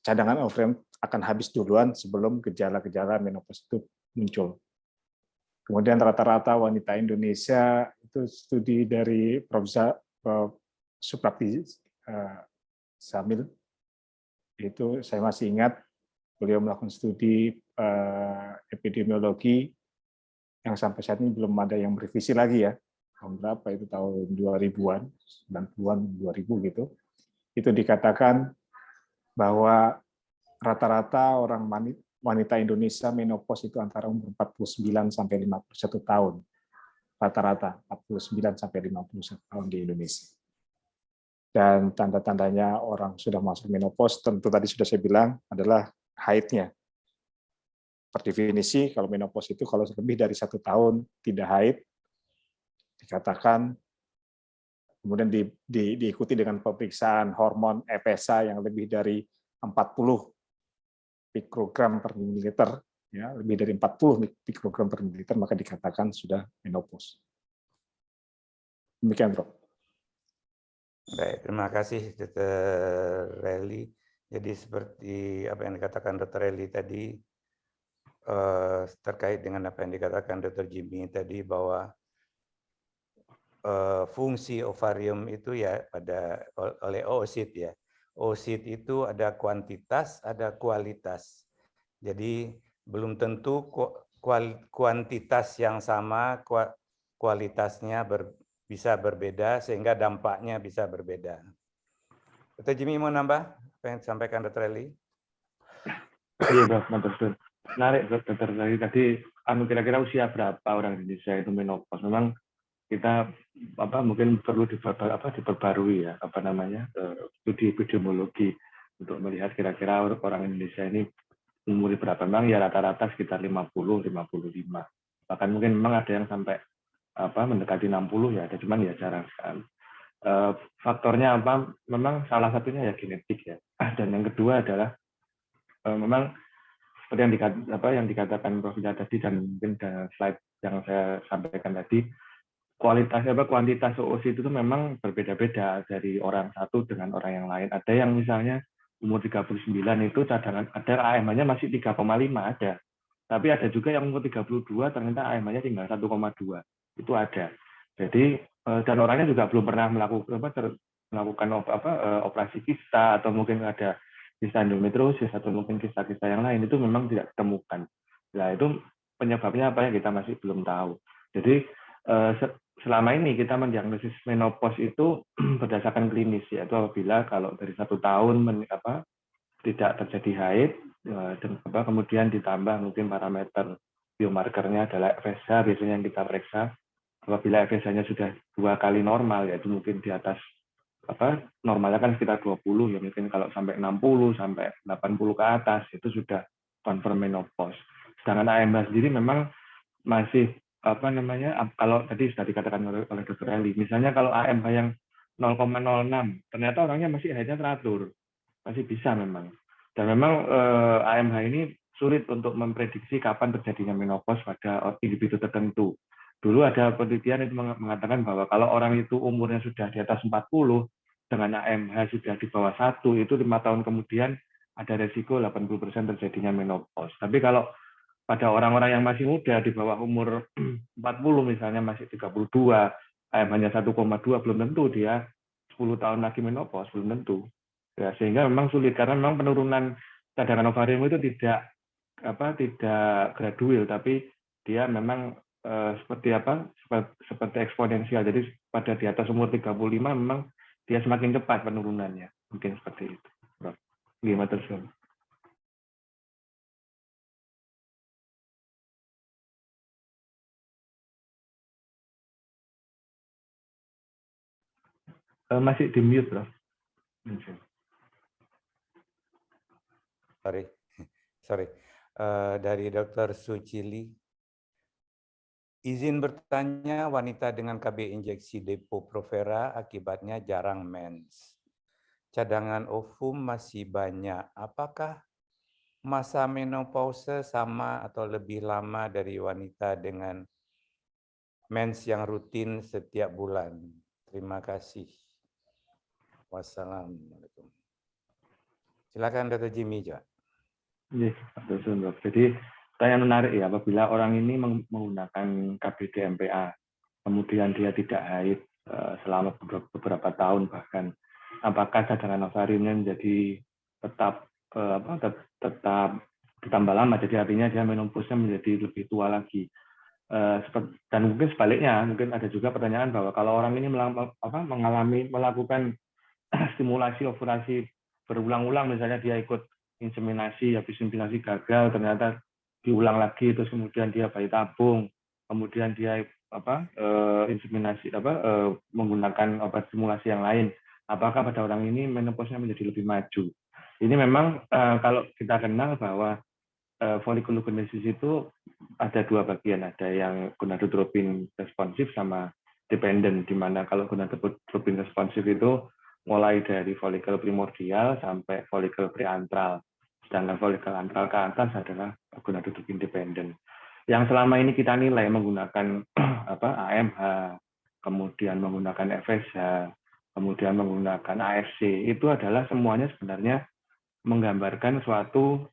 cadangan ovarium akan habis duluan sebelum gejala-gejala menopause itu muncul. Kemudian rata-rata wanita Indonesia itu studi dari Prof. Suprapti Samil, itu saya masih ingat beliau melakukan studi epidemiologi yang sampai saat ini belum ada yang merevisi lagi ya. Tahun berapa itu, tahun 2000-an, 90-an, 2000 gitu. Itu dikatakan bahwa rata-rata orang wanita Indonesia menopause itu antara umur 49 sampai 51 tahun. Rata-rata 49 sampai 51 tahun di Indonesia. Dan tanda-tandanya orang sudah masuk menopause tentu tadi sudah saya bilang adalah haidnya. Per definisi kalau menopause itu kalau lebih dari 1 tahun tidak haid, dikatakan kemudian diikuti dengan pemeriksaan hormon FSH yang lebih dari 40 pikrogram per mililiter, ya, lebih dari 40 pikrogram per mililiter, maka dikatakan sudah menopause. Demikian, Prof. Baik, terima kasih Dr. Relly. Jadi seperti apa yang dikatakan Dr. Relly tadi, terkait dengan apa yang dikatakan Dr. Jimmy tadi, bahwa fungsi ovarium itu ya oleh oosit ya. Oosit itu ada kuantitas, ada kualitas. Jadi belum tentu kuantitas yang sama, kualitasnya bisa berbeda sehingga dampaknya bisa berbeda. Dr. Jimmy mau nambah apa yang disampaikan Dr. Relly? Iya, Prof. Betul. Menarik, Dr. Tadi kira-kira usia berapa orang Indonesia itu menopause? Memang kita mungkin perlu diperbarui ya studi epidemiologi untuk melihat kira-kira orang Indonesia ini umur berapa. Memang ya rata-rata sekitar 50-55. Bahkan mungkin memang ada yang sampai mendekati 60 ya, ada cuman ya jarang sekali. Faktornya apa? Memang salah satunya ya genetik ya. Dan yang kedua adalah memang seperti yang dikatakan Prof. tadi dan mungkin slide yang saya sampaikan tadi, kuantitas oosit itu memang berbeda-beda dari orang satu dengan orang yang lain. Ada yang misalnya umur 39 itu cadangan ada AMH-nya masih 3,5 ada. Tapi ada juga yang umur 32 ternyata AMH-nya tinggal 1,2. Itu ada. Jadi dan orangnya juga belum pernah melakukan operasi kista atau mungkin ada kista endometriosis atau mungkin kista-kista yang lain, itu memang tidak ditemukan. Nah, itu penyebabnya apa ya kita masih belum tahu. Jadi selama ini kita mendiagnosis menopause itu berdasarkan klinis, yaitu apabila kalau dari 1 tahun tidak terjadi haid, dan kemudian ditambah mungkin parameter biomarkernya adalah FSH biasanya yang kita periksa. Apabila FSH-nya sudah 2 kali normal, yaitu mungkin di atas normalnya kan sekitar 20 ya, mungkin kalau sampai 60 sampai 80 ke atas itu sudah confirm menopause. Sedangkan AMH sendiri memang masih kalau tadi sudah dikatakan oleh Dr. Eli, misalnya kalau AMH yang 0,06 ternyata orangnya masih haidnya teratur, masih bisa memang. Dan memang AMH ini sulit untuk memprediksi kapan terjadinya menopause pada individu tertentu. Dulu ada penelitian itu mengatakan bahwa kalau orang itu umurnya sudah di atas 40 dengan AMH sudah di bawah 1, itu 5 tahun kemudian ada resiko 80% terjadinya menopause. Tapi kalau pada orang-orang yang masih muda di bawah umur 40 misalnya masih 32, AMH-nya 1,2, belum tentu dia 10 tahun lagi menopause, belum tentu. Ya, sehingga memang sulit karena memang penurunan cadangan ovarium itu tidak gradual, tapi dia memang seperti eksponensial. Jadi pada di atas umur 35 memang dia semakin cepat penurunannya. Mungkin seperti itu. Gimana terus? Masih di mute, Prof. Sorry. Dari Dr. Sucili. Izin bertanya, wanita dengan KB injeksi Depo-Provera akibatnya jarang mens. Cadangan ovum masih banyak. Apakah masa menopause sama atau lebih lama dari wanita dengan mens yang rutin setiap bulan? Terima kasih. Wassalamualaikum. Silakan Dr. Jimmy, Pak. Iya, betul, Dok. Jadi pertanyaan menarik ya, apabila orang ini menggunakan KBD-MPA, kemudian dia tidak haid selama beberapa tahun bahkan, apakah cadangan ovariumnya menjadi tetap tetap ditambah lama, jadi artinya dia menopause-nya menjadi lebih tua lagi. Dan mungkin sebaliknya, mungkin ada juga pertanyaan bahwa kalau orang ini melakukan stimulasi ovulasi berulang-ulang, misalnya dia ikut inseminasi, habis inseminasi gagal, ternyata diulang lagi, terus kemudian dia bayi tabung, kemudian dia inseminasi menggunakan obat stimulasi yang lain, apakah pada orang ini menopause-nya menjadi lebih maju? Ini memang kalau kita kenal bahwa folikulogenesis itu ada dua bagian, ada yang gonadotropin responsif sama dependent, di mana kalau gonadotropin responsif itu mulai dari folikel primordial sampai folikel preantral, sedangkan folikel antral ke atas adalah gonadotropin dependent. Yang selama ini kita nilai menggunakan AMH, kemudian menggunakan FSH, kemudian menggunakan AFC, itu adalah semuanya sebenarnya menggambarkan suatu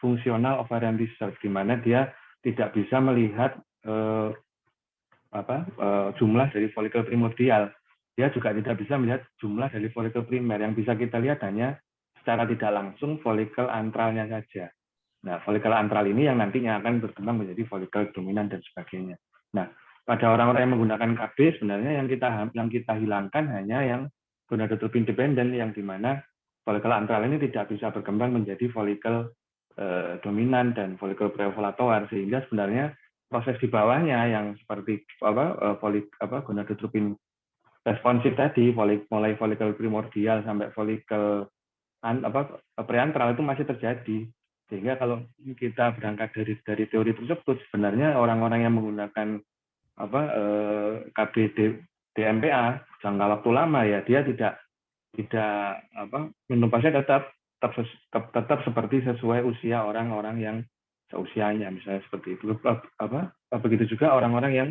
fungsional ovarian research, di mana dia tidak bisa melihat jumlah dari folikel primordial. Dia juga tidak bisa melihat jumlah dari folikel primer. Yang bisa kita lihat hanya secara tidak langsung folikel antralnya saja. Nah, folikel antral ini yang nantinya akan berkembang menjadi folikel dominan dan sebagainya. Nah, pada orang-orang yang menggunakan KB, sebenarnya yang kita hilangkan hanya yang gonadotropin dependent, yang di mana folikel antral ini tidak bisa berkembang menjadi folikel dominan dan folikel preovulatoar, sehingga sebenarnya proses di bawahnya yang seperti gonadotropin responsif tadi, mulai folikel primordial sampai folikel preantral itu masih terjadi. Sehingga kalau kita berangkat dari teori tersebut, sebenarnya orang-orang yang menggunakan KBD-MPA jangka waktu lama ya, dia tidak menopause-nya tetap seperti sesuai usia orang-orang yang seusianya, misalnya seperti itu. Begitu juga orang-orang yang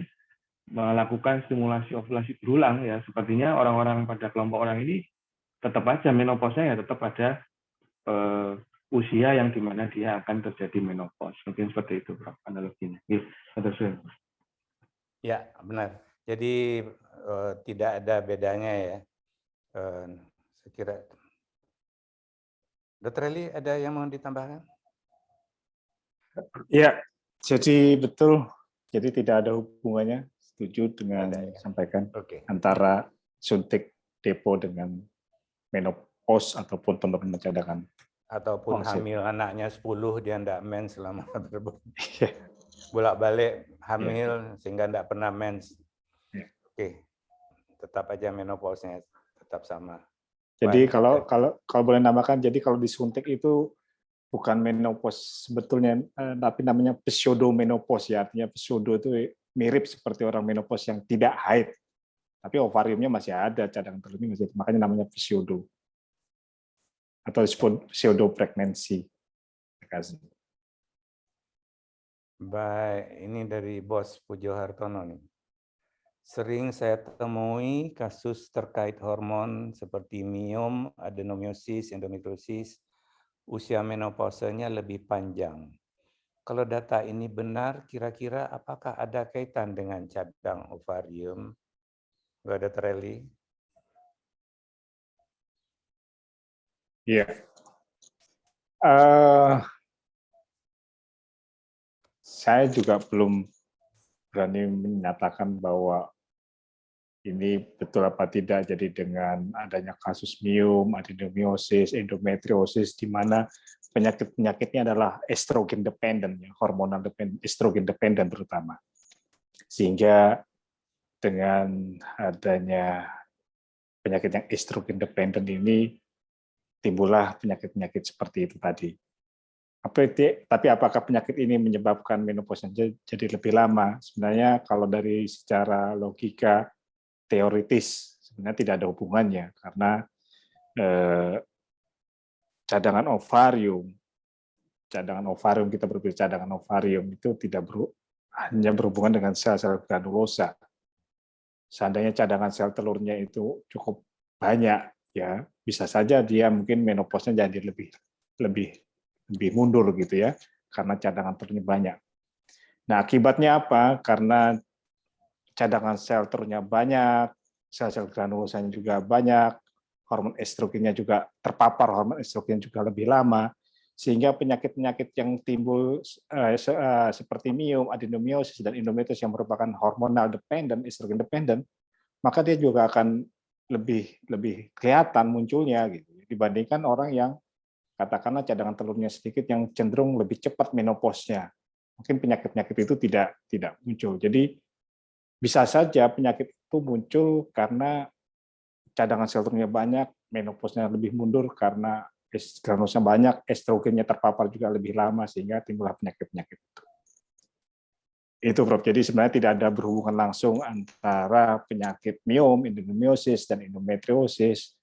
melakukan stimulasi ovulasi berulang ya, sepertinya orang-orang pada kelompok orang ini tetap aja menopause-nya ya tetap pada usia yang dimana dia akan terjadi menopause. Mungkin seperti itu, Prof, analoginya. Ya, benar. Jadi tidak ada bedanya ya. Saya kira. Dr. Eli, ada yang mau ditambahkan? Ya, jadi betul. Jadi tidak ada hubungannya, setuju dengan Ada, yang ya. disampaikan, Oke. antara suntik depo dengan menopause ataupun penurunan cadangan. Ataupun Ovulasi. hamil anaknya 10, dia enggak mens selama bolak-balik hamil sehingga enggak pernah mens. Oke. Tetap aja menopause-nya tetap sama. Jadi kalau boleh nambahkan, jadi kalau disuntik itu bukan menopause sebetulnya, tapi namanya pseudomenopause ya, artinya pseudo itu mirip seperti orang menopause yang tidak haid, tapi ovariumnya masih ada, cadangan telurnya masih, makanya namanya pseudo atau disebut pseudo pregnancy. Terima kasih. Baik, ini dari Bos Pujo Hartono nih. Sering saya temui kasus terkait hormon seperti miom, adenomyosis, endometriosis, usia menopausenya lebih panjang. Kalau data ini benar, kira-kira apakah ada kaitan dengan cadang ovarium? Dr. Eli? Iya. Saya juga belum berani menyatakan bahwa ini betul apa tidak. Jadi dengan adanya kasus miom, adenomyosis, endometriosis, di mana penyakit-penyakitnya adalah estrogen dependent, hormonal dependent, estrogen dependent terutama. Sehingga dengan adanya penyakit yang estrogen dependent ini, timbullah penyakit-penyakit seperti itu tadi. Tapi apakah penyakit ini menyebabkan menopause jadi lebih lama? Sebenarnya kalau dari secara logika teoritis sebenarnya tidak ada hubungannya, karena cadangan ovarium, cadangan ovarium, kita berbicara cadangan ovarium itu tidak hanya berhubungan dengan sel-sel granulosa. Seandainya cadangan sel telurnya itu cukup banyak, ya bisa saja dia mungkin menopausnya jadi lebih mundur gitu ya, karena cadangan telurnya banyak. Nah, akibatnya apa? Karena cadangan sel telurnya banyak, sel-sel granulosanya juga banyak, hormon estrogennya juga terpapar, hormon estrogen juga lebih lama, sehingga penyakit-penyakit yang timbul seperti miom, adenomyosis, dan endometriosis yang merupakan hormonal dependent, estrogen dependent, maka dia juga akan lebih kelihatan munculnya gitu dibandingkan orang yang katakanlah cadangan telurnya sedikit yang cenderung lebih cepat menopausnya. Mungkin penyakit-penyakit itu tidak muncul. Jadi bisa saja penyakit itu muncul karena cadangan sel telurnya banyak, menopausnya lebih mundur karena granulosnya banyak, estrogennya terpapar juga lebih lama sehingga timbullah penyakit-penyakit itu. Itu Prof. Jadi sebenarnya tidak ada berhubungan langsung antara penyakit miom, endometriosis, dan endometriosis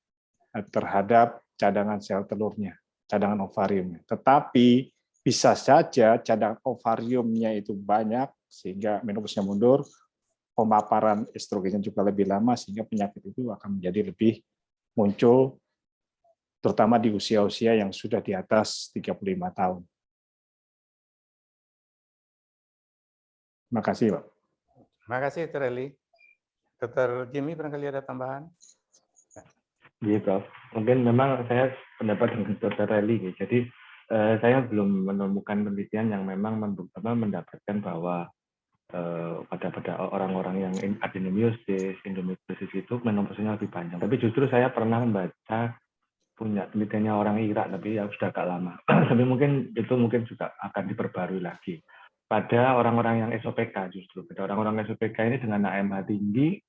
terhadap cadangan sel telurnya, cadangan ovariumnya. Tetapi bisa saja cadangan ovariumnya itu banyak sehingga menopausnya mundur, pemaparan estrogennya juga lebih lama sehingga penyakit itu akan menjadi lebih muncul terutama di usia-usia yang sudah di atas 35 tahun. Terima kasih, Pak. Terima kasih, Dr. Eli. Dr. Jimmy, barangkali ada tambahan? Iya, Prof. Mungkin memang saya pendapat dengan Dr. Eli. Jadi saya belum menemukan penelitian yang memang mendapatkan bahwa pada orang-orang yang adenomyosis, endometriosis itu menopausnya lebih panjang. Tapi justru saya pernah membaca punya penelitiannya orang Irak, tapi ya sudah agak lama. Tapi mungkin itu juga akan diperbarui lagi. Pada orang-orang yang SOPK justru. Pada orang-orang SOPK ini dengan AMH tinggi,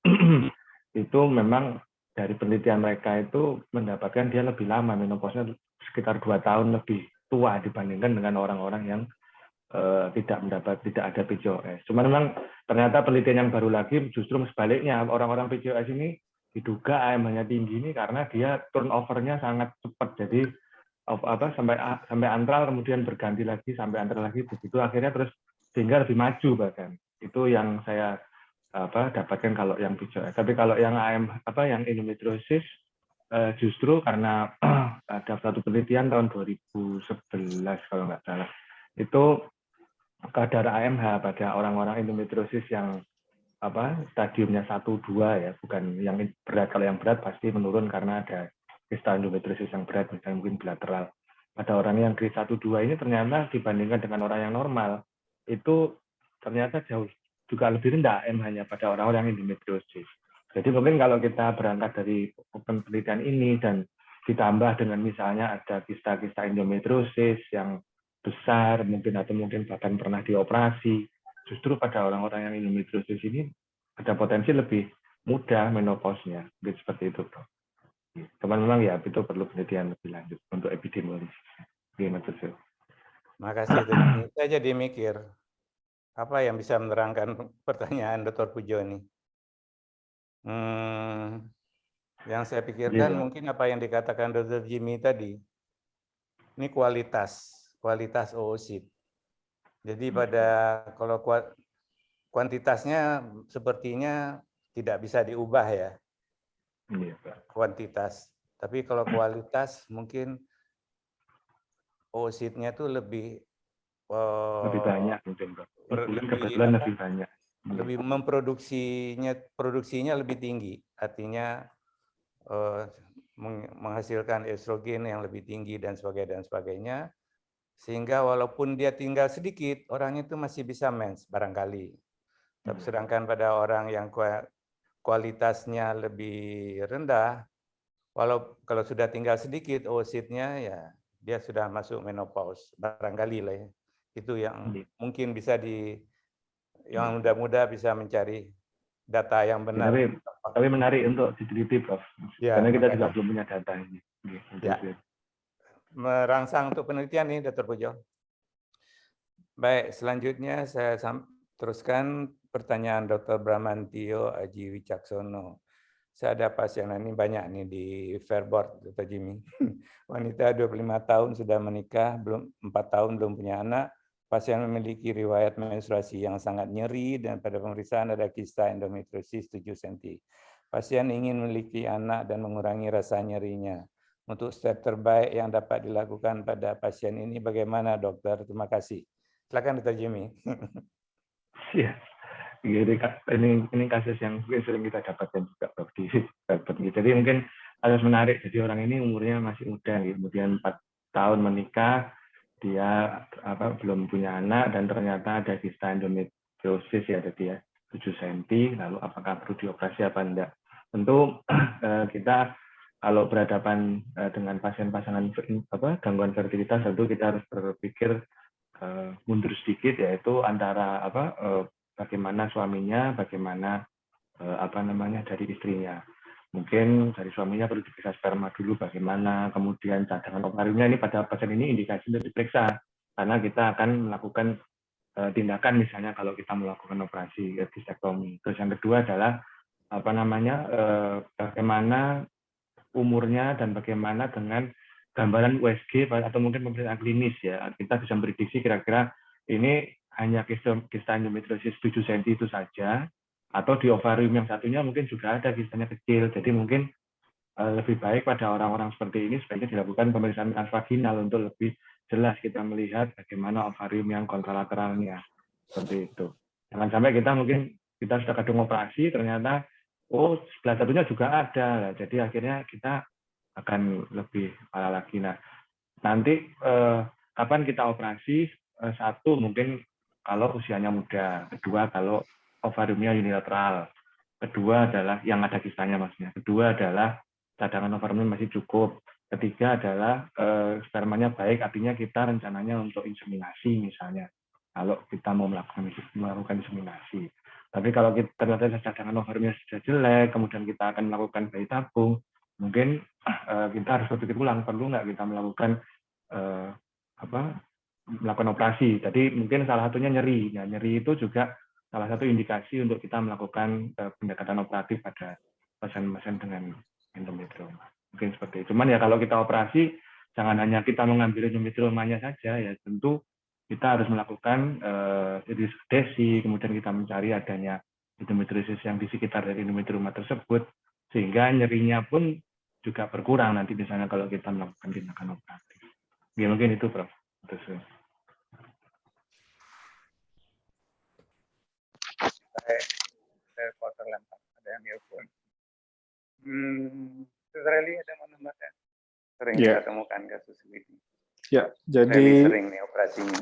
itu memang dari penelitian mereka itu mendapatkan dia lebih lama, menopausnya sekitar 2 tahun lebih tua dibandingkan dengan orang-orang yang tidak ada PCOS. Cuma memang ternyata penelitian yang baru lagi justru sebaliknya, orang-orang PCOS ini diduga AMH-nya tinggi ini karena dia turnover-nya sangat cepat. Jadi sampai antral kemudian berganti lagi sampai antral lagi begitu akhirnya terus sehingga lebih maju bahkan. Itu yang saya dapatkan kalau yang PCOS. Tapi kalau yang yang endometriosis justru karena ada satu penelitian tahun 2011 kalau nggak salah. Itu kadar AMH pada orang-orang endometriosis yang stadiumnya 1-2 ya, bukan yang berat. Kalau yang berat pasti menurun karena ada kistal endometriosis yang berat, misalnya mungkin bilateral. Pada orang yang grade 1-2 ini ternyata dibandingkan dengan orang yang normal, itu ternyata jauh juga lebih rendah AMH-nya pada orang-orang endometriosis. Jadi mungkin kalau kita berangkat dari penelitian ini dan ditambah dengan misalnya ada kista-kista endometriosis yang besar, mungkin bahkan pernah dioperasi, justru pada orang-orang yang endometriosis ini ada potensi lebih mudah menopausnya, seperti itu, Bro. Cuman memang ya itu perlu penelitian lebih lanjut untuk epidemiologis. Terima kasih. Saya jadi mikir, apa yang bisa menerangkan pertanyaan Dr. Pujo ini? Yang saya pikirkan mungkin apa yang dikatakan Dr. Jimmy tadi, ini kualitas oosit. Jadi kalau kuantitasnya sepertinya tidak bisa diubah ya, kuantitas. Tapi kalau kualitas mungkin oositnya itu lebih banyak mungkin, kebetulan lebih banyak. Lebih produksinya lebih tinggi, artinya menghasilkan estrogen yang lebih tinggi dan sebagainya. Sehingga walaupun dia tinggal sedikit, orang itu masih bisa mens barangkali. Tapi sedangkan pada orang yang kualitasnya lebih rendah, kalau sudah tinggal sedikit oositnya, ya dia sudah masuk menopause barangkali lah ya. Itu yang mungkin bisa yang muda-muda bisa mencari data yang benar. Tapi menarik untuk diteliti, Prof. Ya, karena kita juga belum punya data ini. Ya. Merangsang untuk penelitian nih, Dr. Pujo. Baik, selanjutnya saya teruskan pertanyaan Dr. Bramantio Aji Wicaksono. Saya ada pasien ini banyak nih di Fairboard, Dr. Jimmy. Wanita 25 tahun sudah menikah, belum 4 tahun belum punya anak. Pasien memiliki riwayat menstruasi yang sangat nyeri dan pada pemeriksaan ada kista endometriosis 7 cm. Pasien ingin memiliki anak dan mengurangi rasa nyerinya. Untuk step terbaik yang dapat dilakukan pada pasien ini bagaimana, dokter? Terima kasih. Silakan, Dr. Jimmy. Iya. Ini kasus yang mungkin sering kita dapatkan juga Prof, di Fairboard. Jadi mungkin kasus menarik. Jadi orang ini umurnya masih muda, kemudian 4 tahun menikah, dia belum punya anak dan ternyata ada kista endometriosis ya, jadi ya 7 cm. Lalu apakah perlu dioperasi apa enggak? Tentu kita kalau berhadapan dengan pasien pasangan gangguan fertilitas, tentu kita harus berpikir mundur sedikit, yaitu antara bagaimana suaminya, bagaimana dari istrinya. Mungkin dari suaminya perlu diperiksa sperma dulu bagaimana, kemudian cadangan ovariumnya ini pada pasien ini indikasi untuk diperiksa karena kita akan melakukan tindakan misalnya kalau kita melakukan operasi gistektomi. Terus yang kedua adalah bagaimana umurnya dan bagaimana dengan gambaran USG atau mungkin pemeriksaan klinis ya. Kita bisa memprediksi kira-kira ini hanya kista endometriosis 7 cm itu saja, atau di ovarium yang satunya mungkin juga ada kistanya kecil. Jadi mungkin lebih baik pada orang-orang seperti ini sebaiknya dilakukan pemeriksaan transvaginal untuk lebih jelas kita melihat bagaimana ovarium yang kontralateralnya. Seperti itu. Jangan sampai kita sudah kadung operasi, ternyata sebelah satunya juga ada. Jadi akhirnya kita akan lebih parah lagi. Nah, nanti kapan kita operasi? Satu mungkin kalau usianya muda, kedua kalau ovariumnya unilateral, kedua adalah yang ada kistanya maksudnya, kedua adalah cadangan ovariumnya masih cukup, ketiga adalah spermanya baik, artinya kita rencananya untuk inseminasi misalnya, kalau kita mau melakukan inseminasi. Tapi kalau ternyata cadangan ovariumnya sudah jelek, kemudian kita akan melakukan bayi tabung, mungkin kita harus berpikir ulang, perlu nggak kita melakukan operasi. Jadi mungkin salah satunya nyeri. Ya, nyeri itu juga salah satu indikasi untuk kita melakukan pendekatan operatif pada pasien-pasien dengan endometrioma. Mungkin seperti itu. Cuman ya kalau kita operasi, jangan hanya kita mengambil endometriomanya saja, ya tentu kita harus melakukan desi, kemudian kita mencari adanya endometriosis yang di sekitar dari endometrioma tersebut, sehingga nyerinya pun juga berkurang nanti misalnya kalau kita melakukan tindakan operatif. Ya mungkin itu, Prof. Terus. Saya potong lempar, ada yang telepon. Really ada yang menambahkan? Sering kita temukan kasus ini. Ya, jadi sering nih operasinya.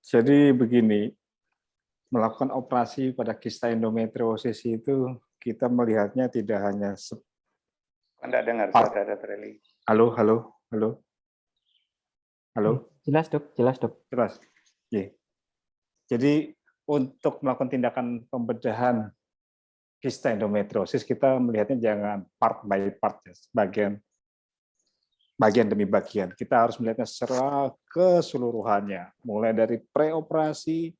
Jadi begini, melakukan operasi pada kista endometriosis itu kita melihatnya tidak hanya Anda dengar saudara Treli? Halo. Jelas dok. Jelas. Yeah. Jadi untuk melakukan tindakan pembedahan kista endometriosis kita melihatnya jangan part by part, bagian demi bagian. Kita harus melihatnya secara keseluruhannya, mulai dari preoperasi,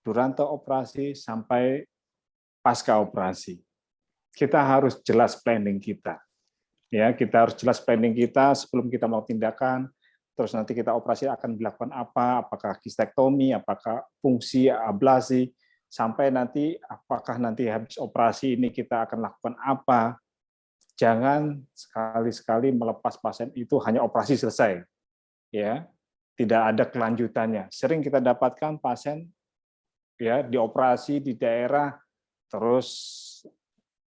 durante operasi sampai pasca operasi. Kita harus jelas planning kita. Ya, kita harus jelas planning kita sebelum kita mau tindakan. Terus nanti kita operasi akan dilakukan apa? Apakah gistektomi, apakah fungsi ablasi, sampai nanti apakah nanti habis operasi ini kita akan lakukan apa? Jangan sekali-sekali melepas pasien itu hanya operasi selesai. Ya, tidak ada kelanjutannya. Sering kita dapatkan pasien ya dioperasi di daerah, terus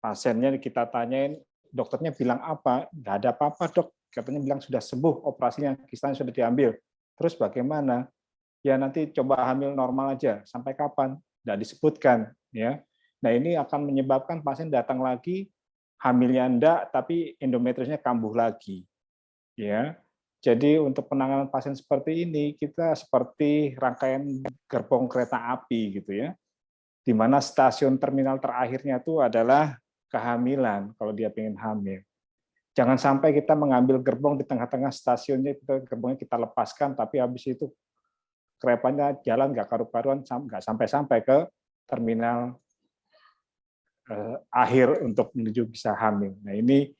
pasiennya kita tanyain, dokternya bilang apa? Nggak ada apa-apa, dok. Katanya bilang sudah sembuh, operasinya, kistanya sudah diambil. Terus bagaimana? Ya nanti coba hamil normal aja. Sampai kapan? Nggak disebutkan. Ya. Nah ini akan menyebabkan pasien datang lagi, hamilnya enggak, tapi endometriosnya kambuh lagi. Ya. Jadi untuk penanganan pasien seperti ini, kita seperti rangkaian gerbong kereta api gitu ya. Di mana stasiun terminal terakhirnya itu adalah kehamilan kalau dia ingin hamil. Jangan sampai kita mengambil gerbong di tengah-tengah stasiunnya, gerbongnya kita lepaskan, tapi habis itu keretanya jalan nggak karu-karuan, nggak sampai-sampai ke terminal akhir untuk menuju bisa hamil. Nah, ini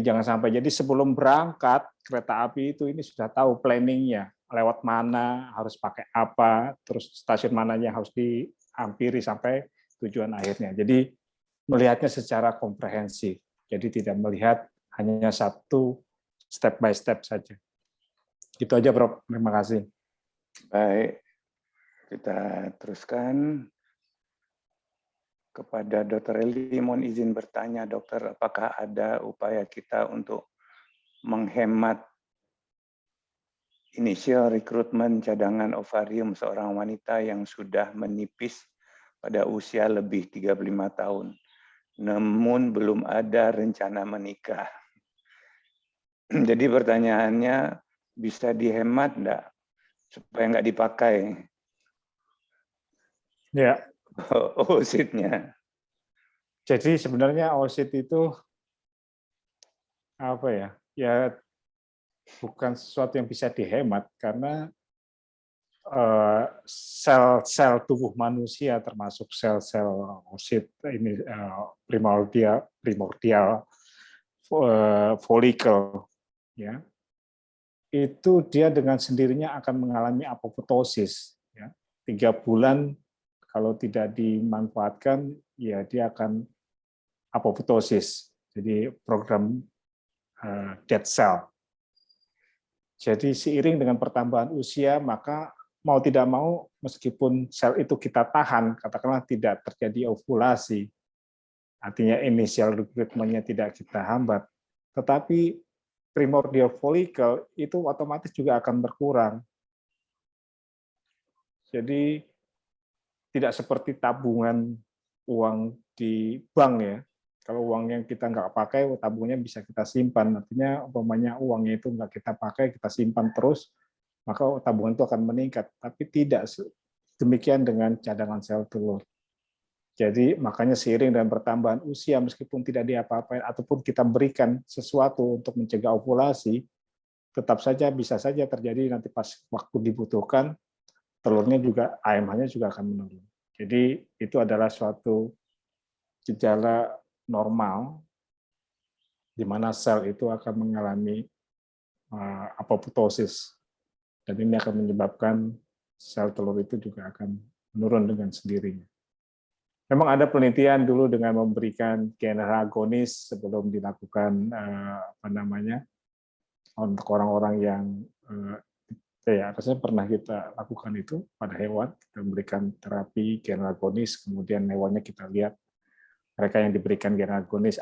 jangan sampai. Jadi sebelum berangkat kereta api itu ini sudah tahu planningnya, lewat mana, harus pakai apa, terus stasiun mananya harus dihampiri sampai tujuan akhirnya. Jadi melihatnya secara komprehensif. Jadi tidak melihat hanya satu step by step saja. Itu aja, Prof. Terima kasih. Baik, kita teruskan kepada Dr. Eli. Mohon izin bertanya, Dokter, apakah ada upaya kita untuk menghemat inisial rekrutmen cadangan ovarium seorang wanita yang sudah menipis pada usia lebih 35 tahun, namun belum ada rencana menikah. Jadi pertanyaannya, bisa dihemat enggak supaya nggak dipakai Ya, oosit-nya? jadi sebenarnya oosit itu apa ya? Ya bukan sesuatu yang bisa dihemat karena sel-sel tubuh manusia termasuk sel-sel oosit ini primordial follicle, ya, itu dia dengan sendirinya akan mengalami apoptosis, ya. 3 bulan kalau tidak dimanfaatkan, ya dia akan apoptosis. Jadi program dead cell. Jadi seiring dengan pertambahan usia, maka mau tidak mau, meskipun sel itu kita tahan, katakanlah tidak terjadi ovulasi, artinya initial recruitment-nya tidak kita hambat, tetapi primordial follicle itu otomatis juga akan berkurang. Jadi tidak seperti tabungan uang di bank, ya. Kalau uang yang kita nggak pakai, tabungnya bisa kita simpan. Artinya umpamanya uangnya itu nggak kita pakai, kita simpan terus, maka tabungan itu akan meningkat. Tapi tidak demikian dengan cadangan sel telur. Jadi makanya seiring dengan pertambahan usia, meskipun tidak diapa-apain ataupun kita berikan sesuatu untuk mencegah ovulasi, tetap saja bisa saja terjadi nanti pas waktu dibutuhkan, telurnya juga, AMH-nya juga akan menurun. Jadi itu adalah suatu gejala normal di mana sel itu akan mengalami apoptosis, dan ini akan menyebabkan sel telur itu juga akan menurun dengan sendirinya. Memang ada penelitian dulu dengan memberikan GnRH agonis sebelum dilakukan untuk orang-orang yang ya rasanya pernah kita lakukan itu pada hewan, kita memberikan terapi GnRH agonis, kemudian hewannya kita lihat mereka yang diberikan GnRH agonis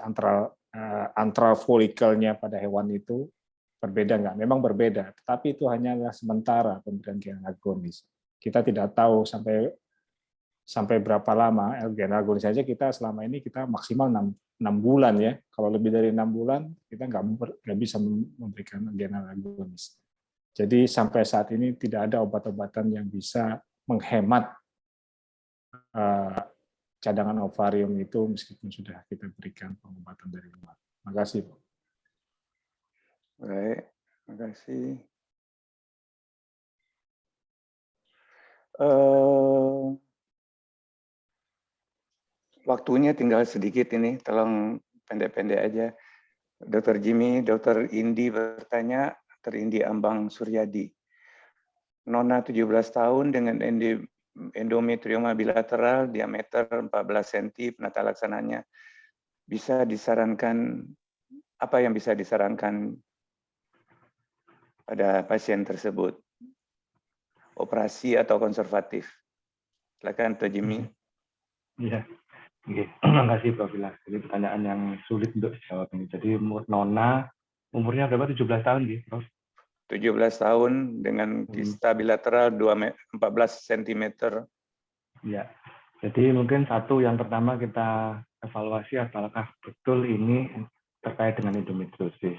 antral follicle-nya pada hewan itu berbeda nggak? Memang berbeda, tetapi itu hanyalah sementara pemberian GnRH agonis. Kita tidak tahu sampai berapa lama. GnRH agonis saja kita selama ini kita maksimal 6 bulan, ya. Kalau lebih dari 6 bulan kita nggak bisa memberikan GnRH agonis. Jadi sampai saat ini tidak ada obat-obatan yang bisa menghemat cadangan ovarium itu meskipun sudah kita berikan pengobatan dari luar. Terima kasih, Pak. Baik, terima kasih. Waktunya tinggal sedikit ini, tolong pendek-pendek aja. Dr. Jimmy, Dr. Indi bertanya, Dr. Indi Ambang Suryadi. Nona 17 tahun dengan endometrioma bilateral, diameter 14 cm, penata laksananya. Bisa disarankan, apa yang bisa disarankan pada pasien tersebut? Operasi atau konservatif? Silakan, Dr. Jimmy. Iya. Oke, terima kasih Prof. Vila. Jadi pertanyaan yang sulit untuk dijawab ini. Jadi Nona umurnya berapa? 17 tahun, gitu, Prof? 17 tahun dengan kista bilateral 14 cm. Ya. Jadi mungkin satu yang pertama kita evaluasi apakah betul ini terkait dengan endometriosis.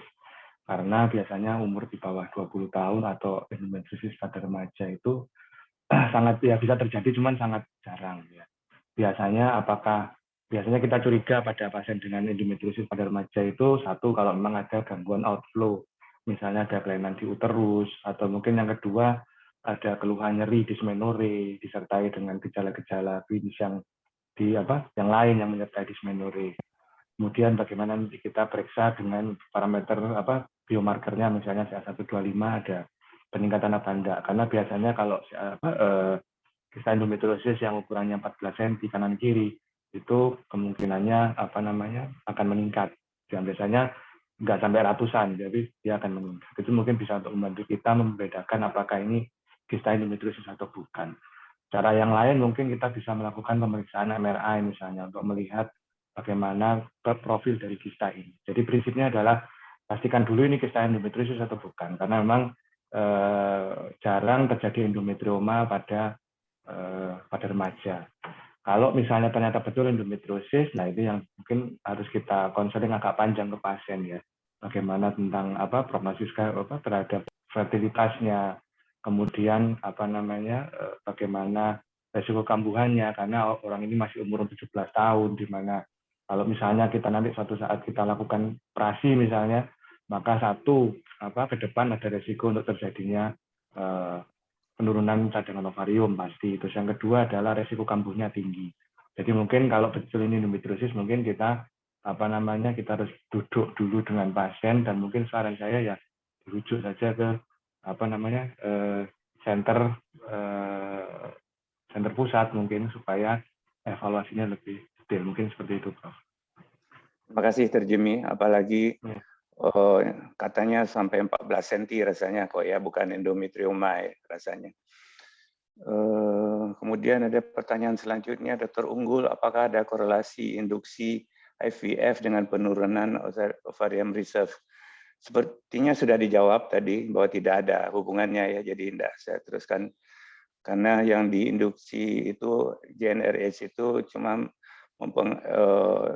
Karena biasanya umur di bawah 20 tahun atau endometriosis pada remaja itu sangat ya bisa terjadi, cuman sangat jarang, ya. Biasanya kita curiga pada pasien dengan endometriosis pada remaja itu, satu, kalau memang ada gangguan outflow, misalnya ada kelainan di uterus, atau mungkin yang kedua ada keluhan nyeri, dysmenorrhea, disertai dengan gejala-gejala klinis yang di yang lain yang menyertai dysmenorrhea. Kemudian bagaimana nanti kita periksa dengan parameter biomarkernya, misalnya CA125 ada peningkatan apa enggak, karena biasanya kalau kista endometriosis yang ukurannya 14 cm kanan kiri itu kemungkinannya akan meningkat, dan biasanya nggak sampai ratusan, jadi dia akan meningkat. Itu mungkin bisa untuk membantu kita membedakan apakah ini kista endometriosis atau bukan. Cara yang lain mungkin kita bisa melakukan pemeriksaan MRI misalnya untuk melihat bagaimana profil dari kista ini. Jadi prinsipnya adalah pastikan dulu ini kista endometriosis atau bukan, karena memang jarang terjadi endometrioma pada remaja. Kalau misalnya ternyata betul endometriosis, nah itu yang mungkin harus kita konseling agak panjang ke pasien ya. Bagaimana tentang prognosis terhadap fertilitasnya, kemudian bagaimana resiko kambuhannya, karena orang ini masih umur 17 tahun, di mana kalau misalnya kita nanti suatu saat kita lakukan operasi misalnya, maka ke depan ada resiko untuk terjadinya penurunan cadangan ovarium pasti. Terus yang kedua adalah resiko kambuhnya tinggi. Jadi mungkin kalau betul ini endometriosis, mungkin kita kita harus duduk dulu dengan pasien, dan mungkin saran saya ya dirujuk saja ke center pusat mungkin, supaya evaluasinya lebih detail. Mungkin seperti itu, Prof. Terima kasih, Dr. Jimmy. Apalagi katanya sampai 14 cm rasanya kok ya, bukan endometrioma ya, rasanya. Kemudian ada pertanyaan selanjutnya, Dr. Unggul, apakah ada korelasi induksi IVF dengan penurunan ovarium reserve? Sepertinya sudah dijawab tadi bahwa tidak ada hubungannya ya, jadi tidak saya teruskan. Karena yang diinduksi itu GnRH itu cuma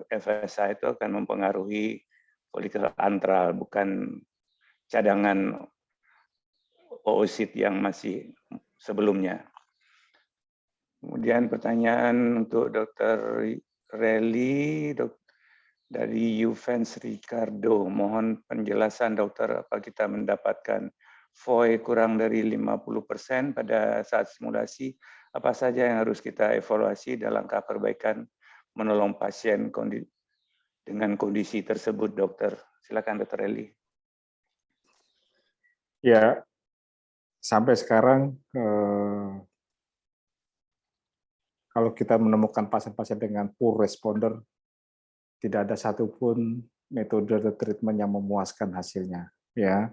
FSH itu akan mempengaruhi folikel antral, bukan cadangan oosit yang masih sebelumnya. Kemudian pertanyaan untuk Dr. Relly dari Juvens Ricardo. Mohon penjelasan dokter, apa kita mendapatkan VOI kurang dari 50% pada saat simulasi, apa saja yang harus kita evaluasi dalam langkah perbaikan menolong pasien dengan kondisi tersebut, dokter. Silakan, Dr. Eli. Ya, sampai sekarang kalau kita menemukan pasien-pasien dengan poor responder, tidak ada satupun metode treatment yang memuaskan hasilnya. Ya,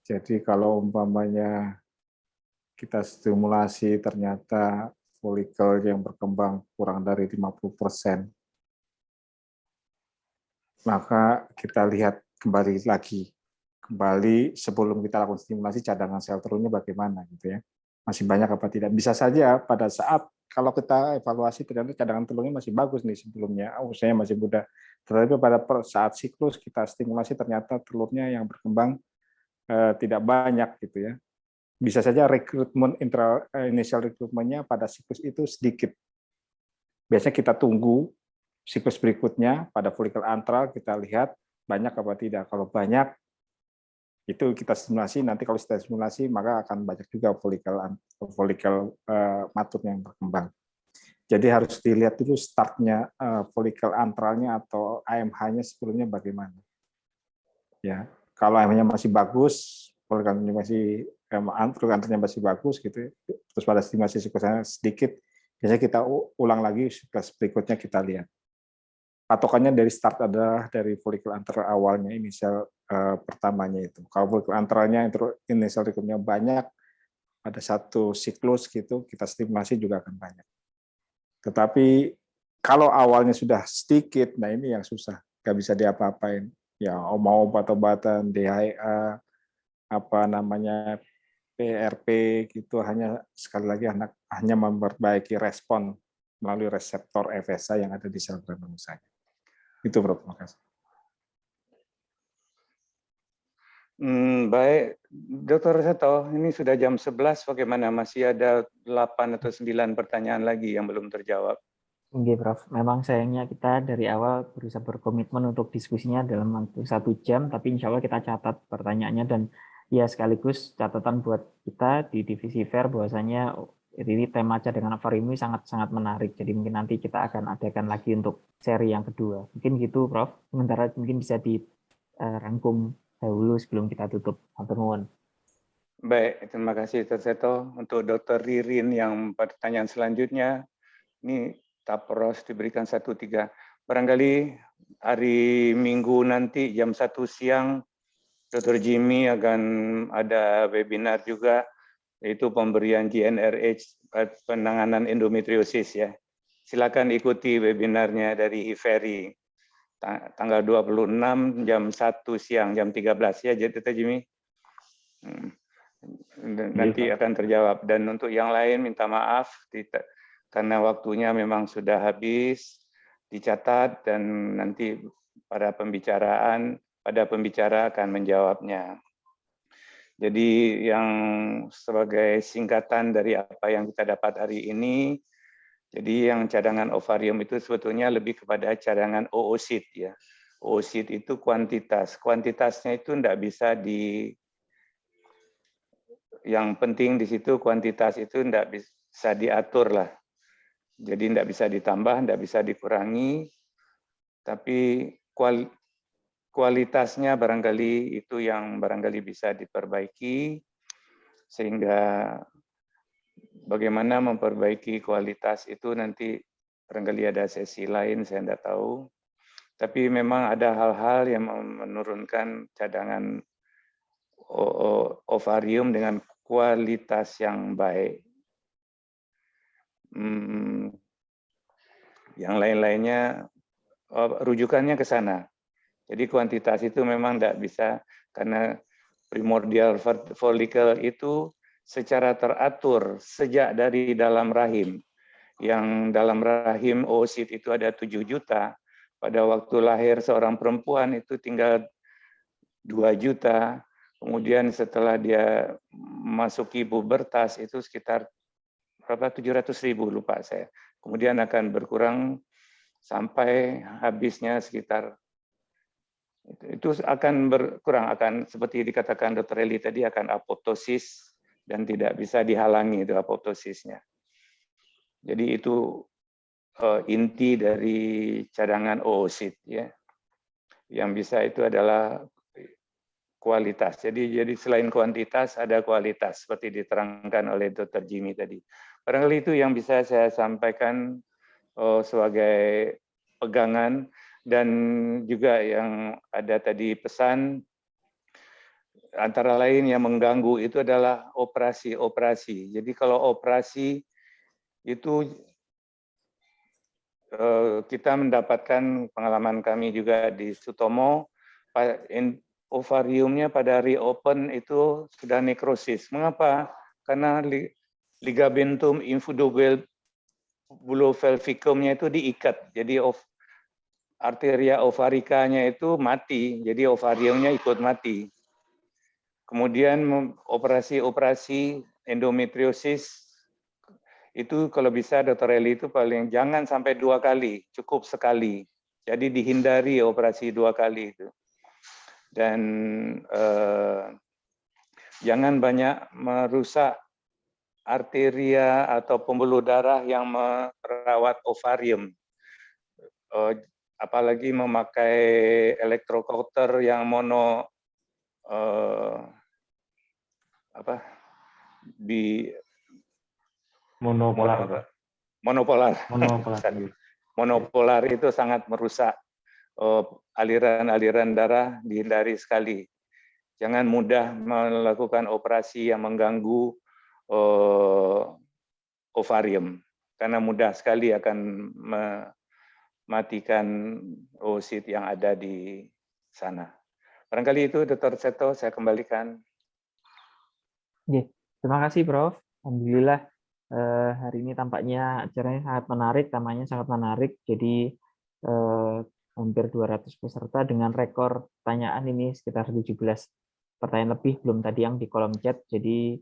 jadi kalau umpamanya kita stimulasi ternyata folikel yang berkembang kurang dari 50%, maka kita lihat kembali sebelum kita lakukan stimulasi cadangan sel telurnya bagaimana gitu ya. Masih banyak apa tidak. Bisa saja pada saat kalau kita evaluasi ternyata cadangan telurnya masih bagus nih sebelumnya, usianya masih muda. Tetapi pada saat siklus kita stimulasi ternyata telurnya yang berkembang tidak banyak gitu ya. Bisa saja initial rekrutmennya pada siklus itu sedikit. Biasanya kita tunggu siklus berikutnya pada folikel antral, kita lihat banyak apa tidak. Kalau banyak, itu kita stimulasi. Nanti kalau kita stimulasi, maka akan banyak juga folikel matut yang berkembang. Jadi harus dilihat dulu startnya folikel antralnya atau AMH-nya sebelumnya bagaimana. Ya, kalau AMH-nya masih bagus, folikel antralnya masih bagus gitu, terus pada stimulasi siklusnya sedikit, biasanya kita ulang lagi siklus berikutnya kita lihat. Patokannya dari start adalah dari folikel antral awalnya, inisial pertamanya itu. Kalau folikel antralnya inisial rekrutmennya banyak, ada satu siklus gitu, kita stimulasi juga akan banyak. Tetapi kalau awalnya sudah sedikit, nah ini yang susah, nggak bisa diapa-apain. Ya mau obat-obatan, DHEA, PRP gitu, hanya sekali lagi hanya memperbaiki respon melalui reseptor FSH yang ada di sel granulosanya. Itu, Prof. Terima kasih. Baik, Dr. Seto, ini sudah jam 11, bagaimana? Masih ada 8 atau 9 pertanyaan lagi yang belum terjawab. Oke, Prof. Memang sayangnya kita dari awal berusaha berkomitmen untuk diskusinya dalam waktu 1 jam, tapi insya Allah kita catat pertanyaannya, dan ya sekaligus catatan buat kita di divisi FAIR bahwasanya Jadi ini tema cadangan ovarium ini sangat-sangat menarik. Jadi mungkin nanti kita akan adakan lagi untuk seri yang kedua. Mungkin gitu, Prof. Sementara mungkin bisa dirangkum dahulu sebelum kita tutup. Matur nuwun. Baik, terima kasih Dr. Seto. Untuk Dr. Ririn yang pertanyaan selanjutnya, ini Tapros diberikan 1-3. Barangkali hari Minggu nanti jam 1 siang, Dr. Jimmy akan ada webinar juga, yaitu pemberian GnRH penanganan endometriosis ya. Silakan ikuti webinarnya dari IVERI tanggal 26 jam 1 siang, jam 13 ya, Dr. Jimmy. Nanti akan terjawab. Dan untuk yang lain minta maaf karena waktunya memang sudah habis, dicatat dan nanti pada pembicara akan menjawabnya. Jadi yang sebagai singkatan dari apa yang kita dapat hari ini, jadi yang cadangan ovarium itu sebetulnya lebih kepada cadangan oosit ya. Oosit itu kuantitas. Kuantitasnya itu tidak bisa yang penting di situ kuantitas itu tidak bisa diatur lah. Jadi tidak bisa ditambah, tidak bisa dikurangi, tapi kualitasnya barangkali itu yang barangkali bisa diperbaiki, sehingga bagaimana memperbaiki kualitas itu nanti barangkali ada sesi lain, saya tidak tahu. Tapi memang ada hal-hal yang menurunkan cadangan ovarium dengan kualitas yang baik. Yang lain-lainnya rujukannya ke sana. Jadi kuantitas itu memang tidak bisa, karena primordial follicle itu secara teratur sejak dari dalam rahim. Yang dalam rahim oosit itu ada 7 juta. Pada waktu lahir seorang perempuan itu tinggal 2 juta. Kemudian setelah dia masuki pubertas itu sekitar berapa 700.000 lupa saya. Kemudian akan berkurang sampai habisnya sekitar itu akan berkurang, akan seperti dikatakan Dr. Eli tadi akan apoptosis dan tidak bisa dihalangi itu apoptosisnya. Jadi itu inti dari cadangan oosit ya. Yang bisa itu adalah kualitas. Jadi selain kuantitas ada kualitas seperti diterangkan oleh Dr. Jimmy tadi. Barangkali itu yang bisa saya sampaikan sebagai pegangan, dan juga yang ada tadi pesan antara lain yang mengganggu itu adalah operasi. Jadi kalau operasi itu kita mendapatkan pengalaman kami juga di Sutomo, ovariumnya pada reopen itu sudah nekrosis. Mengapa? Karena ligamentum infusobulovelvicumnya itu diikat. Jadi arteria ovarikanya itu mati, jadi ovariumnya ikut mati. Kemudian operasi endometriosis itu kalau bisa Dr. Eli itu paling jangan sampai 2 kali, cukup sekali. Jadi dihindari operasi 2 kali itu. Dan jangan banyak merusak arteria atau pembuluh darah yang merawat ovarium. Apalagi memakai elektrokauter yang monopolar itu sangat merusak aliran darah, dihindari sekali. Jangan mudah melakukan operasi yang mengganggu ovarium, karena mudah sekali akan mematikan oosit yang ada di sana. Barangkali itu Dr. Seto, saya kembalikan. Terima kasih Prof. Alhamdulillah hari ini tampaknya acaranya sangat menarik, temanya sangat menarik. Jadi hampir 200 peserta dengan rekor pertanyaan ini sekitar 17 pertanyaan lebih, belum tadi yang di kolom chat. Jadi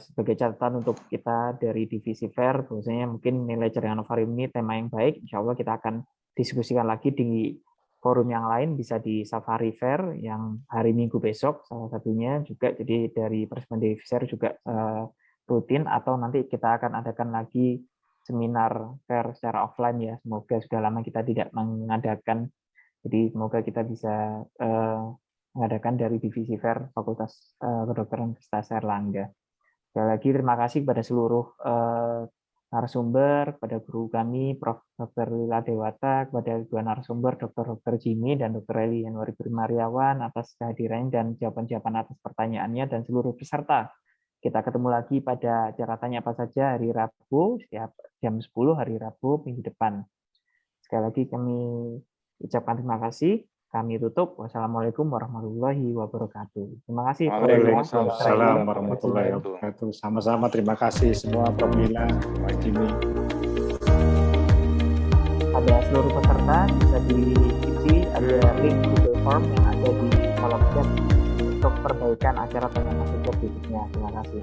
sebagai catatan untuk kita dari divisi FAIR, bahwasanya mungkin nilai cadangan ovarium ini tema yang baik. Insya Allah kita akan diskusikan lagi di forum yang lain, bisa di Safari Fair yang hari Minggu besok salah satunya juga. Jadi dari Persekutuan Divisi FAIR juga rutin atau nanti kita akan adakan lagi seminar fair secara offline ya. Semoga sudah lama kita tidak mengadakan. Jadi semoga kita bisa mengadakan dari divisi fair Fakultas Kedokteran Universitas Airlangga. Sekali lagi terima kasih kepada seluruh narasumber, kepada guru kami, Prof. Dr. Lila Dewata, kepada dua narasumber, Dr. Jimmy dan Dr. Eli Yanwari Primariawan atas kehadirannya dan jawaban-jawaban atas pertanyaannya, dan seluruh peserta. Kita ketemu lagi pada acara Tanya Apa Saja hari Rabu, setiap jam 10 hari Rabu minggu depan. Sekali lagi kami ucapkan terima kasih. Kami tutup. Wassalamualaikum warahmatullahi wabarakatuh. Terima kasih. Waalaikumsalam warahmatullahi wabarakatuh. Sama-sama, terima kasih semua, Prof. Lila, Pak Jimmy. Pada seluruh peserta bisa diisi, ada link Google Form yang ada di kolom chat untuk perbaikan acara Tanya Apa Saja berikutnya. Terima kasih.